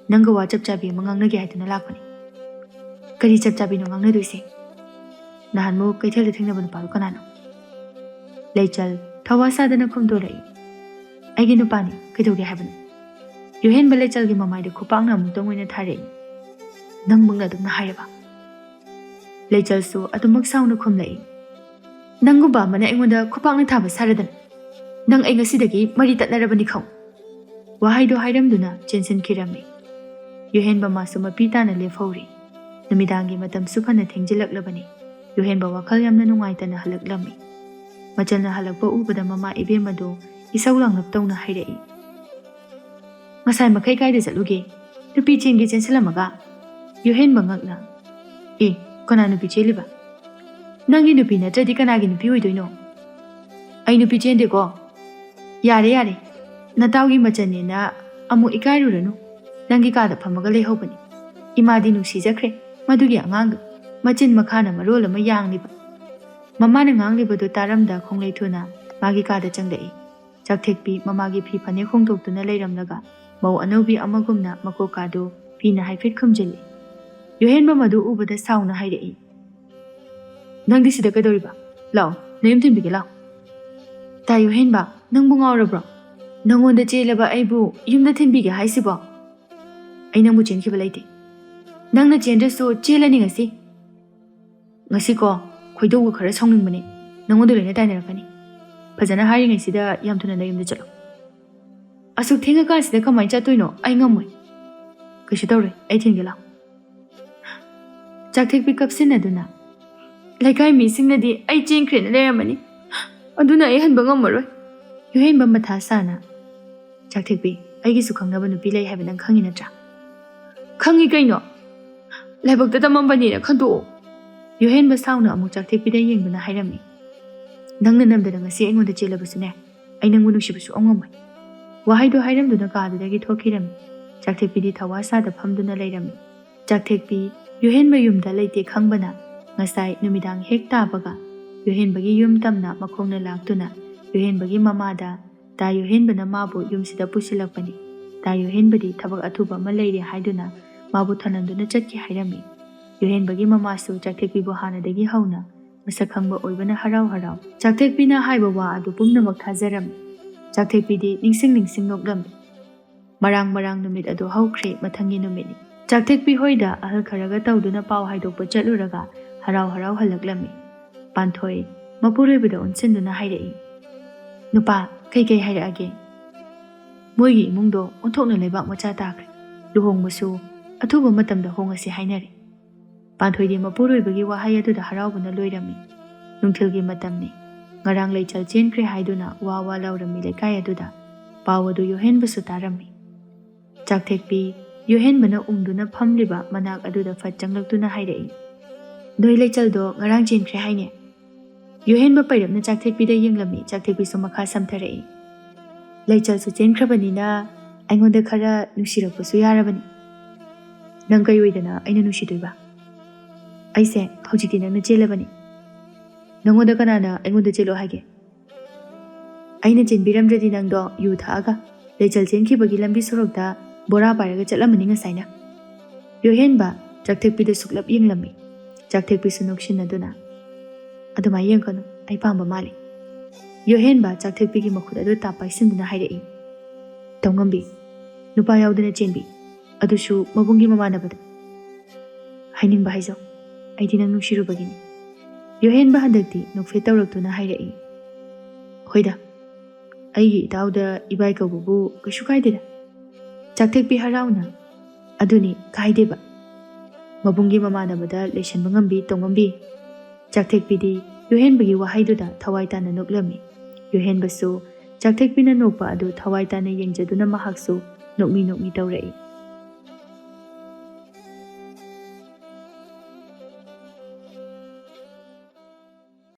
ꯅꯪꯒ ꯋꯥ ꯆꯞ ꯆꯥꯕꯤ ꯑꯃ ꯉꯥꯡꯅꯒꯦ ꯍꯥꯏꯗꯨꯅ ꯂꯥꯛꯄꯅꯤ꯫ ꯀꯔꯤ ꯆꯞ ꯆꯥꯕꯤꯅꯣ ꯉꯥꯡꯅꯗꯣꯏꯁꯦ? ꯅꯍꯥꯟꯃꯨꯛ ꯀꯩꯊꯦꯜꯗ ꯊꯦꯡꯅꯕ ꯅꯨꯄꯥꯗꯨ ꯀꯅꯥꯅꯣ? ꯂꯩꯆꯜ ꯊꯋꯥ ꯁꯥꯗꯅ ꯈꯨꯝꯗꯣꯔꯛꯏ꯫ ꯑꯩꯒꯤ ꯅꯨꯄꯥꯅꯤ, ꯀꯩꯗꯧꯒꯦ ꯍꯥꯏꯕꯅꯣ? ꯌꯣꯍꯦꯟꯕ ꯂꯩꯆꯜꯒꯤ ꯃꯃꯥꯏꯗ ꯈꯨꯄꯥꯛꯅ ꯑꯃꯨꯛꯇꯪ ꯑꯣꯏꯅ ꯊꯥꯔꯛꯏ꯫ ꯅꯪꯃꯛꯅ ꯑꯗꯨꯝꯅ ꯍꯥꯏꯔꯕ? ꯂꯩꯆꯜꯁꯨ ꯑꯗꯨꯃꯛ ꯁꯥꯎꯅ ꯈꯨꯝꯂꯛꯏ꯫ ꯅꯪꯒꯨꯝꯕ ꯑꯃꯅ ꯑꯩꯉꯣꯟꯗ ꯈꯨꯄꯥꯛꯅ ꯊꯥꯕ ꯁꯥꯔꯗꯅ ꯅꯪ ꯑꯩ ꯉꯁꯤꯗꯒꯤ ꯃꯔꯤ ꯇꯠꯅꯔꯕꯅꯤ ꯈꯪ꯫ ꯋꯥꯍꯩꯗꯣ ꯍꯥꯏꯔꯝꯗꯨꯅ ꯆꯦꯟꯁꯤꯟꯈꯤꯔꯝꯃꯤ꯫ ꯌꯣꯍꯦꯟꯕ ꯃꯥꯁꯨ ꯃꯄꯤ ꯇꯥꯅ ꯂꯦꯞꯍꯧꯔꯤ꯫ ꯅꯨꯃꯤꯗꯥꯡꯒꯤ ꯃꯇꯝꯁꯨ ꯐꯅ ꯊꯦꯡꯖꯤꯜꯂꯛꯂꯕꯅꯤ꯫ ꯌꯣꯍꯦꯟꯕ ꯋꯥꯈꯜ ꯌꯥꯝꯅ ꯅꯨꯡꯉꯥꯏꯇꯅ ꯍꯜꯂꯛꯂꯝꯃꯤ꯫ ꯃꯆꯜꯅ ꯍꯜꯂꯛꯄ ꯎꯕꯗ ꯃꯃꯥ ꯏꯕꯦꯝ ꯑꯗꯨ ꯏꯁꯧ ꯂꯥꯡꯂꯞ ꯇꯧꯅ ꯍꯥꯏꯔꯛꯏ꯫ ꯉꯁꯥꯏ ꯃꯈꯩ ꯀꯥꯏꯗ ꯆꯠꯂꯨꯒꯦ? ꯅꯨꯄꯤ ꯆꯦꯟꯒꯦ ꯆꯦꯟꯁꯤꯜꯂꯝꯃꯒ? ꯌꯣꯍꯦꯟꯕ ꯉꯛꯅ ꯑꯦ ꯀꯅꯥ ꯅꯨꯄꯤ ꯆꯦꯜꯂꯤꯕ? ꯅꯪꯒꯤ ꯅꯨꯄꯤ ꯅꯠꯇ꯭ꯔꯗꯤ ꯀꯅꯥꯒꯤ ꯅꯨꯄꯤ ꯑꯣꯏꯗꯣꯏꯅꯣ? ꯑꯩ ꯅꯨꯄꯤ ꯆꯦꯟꯗꯦꯀꯣ꯫ ꯌꯥꯔꯦ ꯌꯥꯔꯦ, ꯅꯇꯥꯎꯒꯤ ꯃꯆꯟꯅꯦꯅ ꯑꯃꯨꯛ ꯏꯀꯥꯏꯔꯨꯔꯅꯨ꯫ ꯅꯪꯒꯤ ꯀꯥꯗ ꯐꯝꯃꯒ ꯂꯩꯍꯧꯕꯅꯤ꯫ ꯏꯃꯥꯗꯤ ꯅꯨꯡꯁꯤꯖꯈ꯭ꯔꯦ ꯃꯗꯨꯒꯤ ꯑꯉꯥꯡꯗꯨ, ꯃꯆꯤꯟ ꯃꯈꯥꯅ ꯃꯔꯣꯜ ꯑꯃ ꯌꯥꯡꯂꯤꯕ꯫ ꯃꯃꯥꯅ ꯉꯥꯡꯂꯤꯕꯗꯨ ꯇꯥꯔꯝꯗ ꯈꯣꯡꯂꯩ ꯊꯨꯅ ꯃꯥꯒꯤ ꯀꯥꯗ ꯆꯪꯂꯛꯏ꯫ ꯆꯥꯛꯊꯦꯛꯄꯤ ꯃꯃꯥꯒꯤ ꯐꯤ ꯐꯅꯦꯛ ꯍꯣꯡꯗꯣꯛꯇꯨꯅ ꯂꯩꯔꯝꯂꯒ ꯃꯧ ꯑꯅꯧꯕꯤ ꯑꯃꯒꯨꯝꯅ ꯃꯀꯣꯛꯀꯥꯗꯨ ꯐꯤꯅ ꯍꯥꯏꯐꯦꯠ ꯈꯨꯝꯖꯤꯜꯂꯤ꯫ ꯌꯣꯍꯦꯟꯕ ꯃꯗꯨ ꯎꯕꯗ ꯁꯥꯎꯅ ꯍꯥꯏꯔꯛꯏ꯫ ꯅꯪꯗꯤ ꯁꯤꯗ ꯀꯩꯗꯧꯔꯤꯕ? ꯂꯥꯛꯑꯣ, ꯅꯌꯨꯝ ꯊꯤꯟꯕꯤꯒꯦ ꯂꯥꯛꯑꯣ꯫ ꯇꯥ ꯌꯣꯍꯦꯟꯕ, ꯅꯪꯕꯨ ꯉꯥꯎꯔꯕ꯭ꯔꯣ? ꯅꯪꯉꯣꯟꯗ ꯆꯦꯜꯂꯕ ꯑꯩꯕꯨ ꯌꯨꯝꯗ ꯊꯤꯟꯕꯤꯒꯦ ꯍꯥꯏꯁꯤꯕꯣ? ꯑꯩ ꯅꯪꯕꯨ ꯆꯦꯟꯈꯤꯕ ꯂꯩꯇꯦ꯫ ꯅꯪꯅ ꯆꯦꯟꯗ꯭ꯔꯁꯨ ꯆꯦꯜꯂꯅꯤ ꯉꯁꯤ꯫ ꯉꯁꯤꯀꯣ ꯈꯣꯏꯗꯧꯒ ꯈꯔ ꯁꯥꯎꯅꯤꯡꯕꯅꯦ꯫ ꯅꯪꯉꯣꯟꯗ ꯂꯣꯏꯅ ꯇꯥꯏꯅꯔꯛꯀꯅꯤ꯫ ꯐꯖꯅ ꯍꯥꯏꯔꯤꯉꯩꯁꯤꯗ ꯌꯥꯝ ꯊꯨꯅ ꯅꯌꯨꯝꯗ ꯆꯠꯂꯣ꯫ ꯑꯁꯨꯛ ꯊꯦꯡꯉꯀꯥꯟꯁꯤꯗ ꯀꯃꯥꯏꯅ ꯆꯠꯇꯣꯏꯅꯣ? ꯑꯩ ꯉꯝꯃꯣꯏ꯫ ꯀꯩꯁꯨ ꯇꯧꯔꯣꯏ, ꯑꯩ ꯊꯤꯟꯒꯦ ꯂꯥꯛꯑꯣ꯫ ꯆꯥꯛꯊꯦꯛꯄꯤ ꯀꯞꯁꯤꯟꯅꯗꯨꯅ ꯂꯩꯀꯥꯏ ꯃꯤꯁꯤꯡꯅꯗꯤ ꯑꯩ ꯆꯦꯟꯈ꯭ꯔꯦꯅ ꯂꯩꯔꯝꯃꯅꯤ, ꯑꯗꯨꯅ ꯑꯩ ꯍꯟꯕ ꯉꯝꯃꯔꯣꯏ꯫ ꯌꯣꯍꯦꯟꯕ ꯃꯊꯥ ꯁꯥꯅ ꯆꯥꯛꯊꯦꯛꯄꯤ, ꯑꯩꯒꯤꯁꯨ ꯈꯪꯅꯕ ꯅꯨꯄꯤ ꯂꯩ ꯍꯥꯏꯕ ꯅꯪ ꯈꯪꯉꯤ ꯅꯠꯇ꯭ꯔꯥ? ꯈꯪꯉꯤ ꯀꯩꯅꯣ, ꯂꯥꯏꯕꯛꯇ ꯇꯝꯃꯝꯕꯅꯤꯅ ꯈꯟꯗꯣꯛꯑꯣ꯫ ꯌꯣꯍꯦꯟꯕ ꯁꯥꯎꯅ ꯑꯃꯨꯛ ꯆꯥꯛꯊꯦꯛꯄꯤꯗ ꯌꯦꯡꯗꯨꯅ ꯍꯥꯏꯔꯝꯃꯤ꯫ ꯅꯪꯅ ꯅꯝꯗꯅ ꯉꯁꯤ ꯑꯩꯉꯣꯟꯗ ꯆꯦꯜꯂꯕꯁꯨꯅꯦ, ꯑꯩ ꯅꯪꯕꯨ ꯅꯨꯡꯁꯤꯕꯁꯨ ꯉꯝꯃꯣꯏ꯫ ꯋꯥꯍꯩꯗꯣ ꯍꯥꯏꯔꯝꯗꯨꯅ ꯀꯥꯗꯨꯗꯒꯤ ꯊꯣꯛꯈꯤꯔꯝꯃꯤ꯫ ꯆꯥꯛꯊꯦꯛꯄꯤꯗꯤ ꯊꯋꯥ ꯁꯥꯗ ꯐꯝꯗꯨꯅ ꯂꯩꯔꯝꯃꯤ꯫ ꯆꯥꯛꯊꯦꯛꯄꯤ ꯌꯣꯍꯦꯟꯕ ꯌꯨꯝꯗ ꯂꯩꯇꯦ ꯈꯪꯕꯅ ꯉꯁꯥꯏ ꯅꯨꯃꯤꯗꯥꯡ ꯍꯦꯛ ꯇꯥꯕꯒ ꯌꯣꯍꯦꯟꯕꯒꯤ ꯌꯨꯝ ꯇꯝꯅ ꯃꯈꯣꯡꯅ ꯂꯥꯛꯇꯨꯅ ꯌꯣꯍꯦꯟꯕꯒꯤ ꯃꯃꯥꯗ ꯇꯥ ꯌꯣꯍꯦꯟꯕꯅ ꯃꯥꯕꯨ ꯌꯨꯝꯁꯤꯗ ꯄꯨꯁꯤꯜꯂꯛꯄꯅꯤ, ꯇꯥ ꯌꯣꯍꯦꯟꯕꯗꯤ ꯊꯕꯛ ꯑꯊꯨꯕ ꯑꯃ ꯂꯩꯔꯦ ꯍꯥꯏꯗꯨꯅ ꯃꯥꯕꯨ ꯊꯅꯝꯗꯨꯅ ꯆꯠꯈꯤ ꯍꯥꯏꯔꯝꯃꯤ꯫ ꯌꯣꯍꯦꯟꯕꯒꯤ ꯃꯃꯥꯁꯨ ꯆꯥꯛꯊꯦꯛꯄꯤꯕꯨ ꯍꯥꯟꯅꯗꯒꯤ ꯍꯧꯅ ꯃꯁꯛ ꯈꯪꯕ ꯑꯣꯏꯕꯅ ꯍꯔꯥꯎ ꯍꯔꯥꯎ ꯆꯥꯛꯊꯦꯛꯄꯤꯅ ꯍꯥꯏꯕ ꯋꯥ ꯑꯗꯨ ꯄꯨꯝꯅꯃꯛ ꯊꯥꯖꯔꯝꯃꯤ꯫ ꯆꯥꯛꯊꯦꯛꯄꯤꯗꯤ ꯅꯤꯡꯁꯤꯡ ꯅꯤꯡꯁꯤꯡ ꯅꯣꯛꯂꯝꯃꯤ꯫ ꯃꯔꯥꯡ ꯃꯔꯥꯡ ꯅꯨꯃꯤꯠ ꯑꯗꯨ ꯍꯧꯈ꯭ꯔꯦ ꯃꯊꯪꯒꯤ ꯅꯨꯃꯤꯠꯅꯤ꯫ ꯆꯥꯛꯊꯦꯛꯄꯤ ꯍꯣꯏꯗ ꯑꯍꯜ ꯈꯔꯒ ꯇꯧꯗꯨꯅ ꯄꯥꯎ ꯍꯥꯏꯗꯣꯛꯄ ꯆꯠꯂꯨꯔꯒ ꯍꯔꯥꯎ ꯍꯔꯥꯎ ꯍꯜꯂꯛꯂꯝꯃꯤ꯫ ꯄꯥꯟꯊꯣꯏ ꯃꯄꯨꯔꯣꯏꯕꯗ ꯑꯣꯟꯁꯤꯟꯗꯨꯅ ꯍꯥꯏꯔꯛꯏ꯫ ꯅꯨꯄꯥ, ꯀꯩꯀꯩ ꯍꯥꯏꯔꯛꯑꯒꯦ? ꯃꯣꯏꯒꯤ ꯏꯃꯨꯡꯗꯣ ꯑꯣꯟꯊꯣꯛꯅ ꯂꯩꯕꯥꯛ ꯃꯆꯥ ꯇꯥꯈ꯭ꯔꯦ꯫ ꯂꯨꯍꯣꯡꯕꯁꯨ ꯑꯊꯨꯕ ꯃꯇꯝꯗ ꯍꯣꯡꯉꯁꯤ ꯍꯥꯏꯅꯔꯦ꯫ ꯄꯥꯟꯊꯣꯏꯗꯤ ꯃꯄꯨꯔꯣꯏꯕꯒꯤ ꯋꯥꯍꯩ ꯑꯗꯨꯗ ꯍꯔꯥꯎꯕꯅ ꯂꯣꯏꯔꯝꯃꯤ꯫ ꯅꯨꯡꯊꯤꯜꯒꯤ ꯃꯇꯝꯅꯤ꯫ ꯉꯔꯥꯡ ꯂꯩꯆꯜ ꯆꯦꯟꯈ꯭ꯔꯦ ꯍꯥꯏꯗꯨꯅ ꯋꯥ ꯋꯥ ꯂꯥꯎꯔꯝꯃꯤ ꯂꯩꯀꯥꯏ ꯑꯗꯨꯗ꯫ ꯄꯥꯎ ꯑꯗꯨ ꯌꯣꯍꯦꯟꯕꯁꯨ ꯇꯥꯔꯝꯃꯤ꯫ ꯆꯥꯛꯊꯦꯛꯄꯤ ꯌꯣꯍꯦꯟꯕꯅ ꯎꯪꯗꯨꯅ ꯐꯝꯂꯤꯕ ꯃꯅꯥꯛ ꯑꯗꯨꯗ ꯐꯠ ꯆꯪꯂꯛꯇꯨꯅ ꯍꯥꯏꯔꯛꯏ꯫ ꯅꯣꯏ ꯂꯩꯆꯜꯗꯣ ꯉꯔꯥꯡ ꯆꯦꯟꯈ꯭ꯔꯦ ꯍꯥꯏꯅꯦ? ꯌꯣꯍꯦꯟꯕ ꯄꯩꯔꯞꯅ ꯆꯥꯛꯊꯦꯛꯄꯤꯗ ꯌꯦꯡꯂꯝꯃꯤ꯫ ꯆꯥꯛꯊꯦꯛꯄꯤꯁꯨ ꯃꯈꯥ ꯁꯝꯊꯔꯛꯏ꯫ ꯂꯩꯆꯜꯁꯨ ꯆꯦꯟꯈ꯭ꯔꯕꯅꯤꯅ ꯑꯩꯉꯣꯟꯗ ꯈꯔ ꯅꯨꯡꯁꯤꯔꯛꯄꯁꯨ ꯌꯥꯔꯕꯅꯤ꯫ ꯅꯪ ꯀꯩ ꯑꯣꯏꯗꯅ ꯑꯩꯅ ꯅꯨꯡꯁꯤꯗꯣꯏꯕ? ꯑꯩꯁꯦ ꯍꯧꯖꯤꯛꯇꯤ ꯅꯪꯅ ꯆꯦꯜꯂꯕꯅꯤ꯫ ꯅꯪꯉꯣꯟꯗ ꯀꯅꯥꯅ ꯑꯩꯉꯣꯟꯗ ꯆꯦꯜꯂꯣ ꯍꯥꯏꯒꯦ? ꯑꯩꯅ ꯆꯦꯟꯕꯤꯔꯝꯗ꯭ꯔꯗꯤ ꯅꯪꯗꯣ ꯌꯨ ꯊꯛꯑꯒ ꯂꯩꯆꯜ ꯆꯦꯟꯈꯤꯕꯒꯤ ꯂꯝꯕꯤ ꯁꯣꯔꯣꯛꯇ ꯕꯣꯔꯥ ꯄꯥꯏꯔꯒ ꯆꯠꯂꯝꯃꯅꯤ ꯉꯁꯥꯏꯅ꯫ ꯌꯣꯍꯦꯟꯕ ꯆꯥꯛꯊꯦꯛꯄꯤꯗ ꯁꯨꯛꯂꯞ ꯌꯦꯡꯂꯝꯃꯤ꯫ ꯆꯥꯛꯊꯦꯛꯄꯤꯁꯨ ꯅꯣꯛꯁꯤꯟꯅꯗꯨꯅ ꯑꯗꯨꯃꯥꯏꯅ ꯌꯦꯡꯒꯅꯨ, ꯑꯩ ꯄꯥꯝꯕ ꯃꯥꯜꯂꯤ꯫ ꯌꯣꯍꯦꯟꯕ ꯆꯥꯛꯊꯦꯛꯄꯤꯒꯤ ꯃꯈꯨꯠ ꯑꯗꯨ ꯇꯥꯞ ꯄꯥꯏꯁꯤꯟꯗꯨꯅ ꯍꯥꯏꯔꯛꯏ꯫ ꯇꯧꯉꯝꯕꯤ, ꯅꯨꯄꯥ ꯌꯥꯎꯗꯅ ꯆꯦꯟꯕꯤ, ꯑꯗꯨꯁꯨ ꯃꯕꯨꯡꯒꯤ ꯃꯃꯥꯟꯅꯕꯗ꯫ ꯍꯥꯏꯅꯤꯡꯕ ꯍꯥꯏꯖꯧ, ꯑꯩꯗꯤ ꯅꯪ ꯅꯨꯡꯁꯤꯔꯨꯕꯒꯤꯅꯤ꯫ ꯌꯣꯍꯦꯟꯕ ꯍꯟꯗꯛꯇꯤ ꯅꯣꯛꯐꯦꯠ ꯇꯧꯔꯛꯇꯨꯅ ꯍꯥꯏꯔꯛꯏ꯫ ꯍꯣꯏꯗ, ꯑꯩꯒꯤ ꯏꯇꯥꯎꯗ ꯏꯕꯥꯏ ꯀꯧꯕꯕꯨ ꯀꯩꯁꯨ ꯀꯥꯏꯗꯦꯗ꯫ ꯆꯥꯛꯊꯦꯛꯄꯤ ꯍꯔꯥꯎꯅ ꯑꯗꯨꯅꯤ ꯀꯥꯏꯗꯦꯕ, ꯃꯕꯨꯡꯒꯤ ꯃꯃꯥꯟꯅꯕꯗ ꯂꯩꯁꯟꯕ ꯉꯝꯕꯤ ꯇꯧꯉꯝꯕꯤ꯫ ꯆꯥꯛꯊꯦꯛꯄꯤꯗꯤ ꯌꯣꯍꯦꯟꯕꯒꯤ ꯋꯥꯍꯩꯗꯨꯗ ꯊꯋꯥꯏ ꯇꯥꯅ ꯅꯣꯛꯂꯝꯃꯤ꯫ ꯌꯣꯍꯦꯟꯕꯁꯨ ꯆꯥꯛꯊꯦꯛꯄꯤꯅ ꯅꯣꯛꯄ ꯑꯗꯨ ꯊꯋꯥꯏ ꯇꯥꯅ ꯌꯦꯡꯖꯗꯨꯅ ꯃꯍꯥꯛꯁꯨ ꯅꯣꯛꯃꯤ ꯅꯣꯛꯃꯤ ꯇꯧꯔꯛꯏ꯫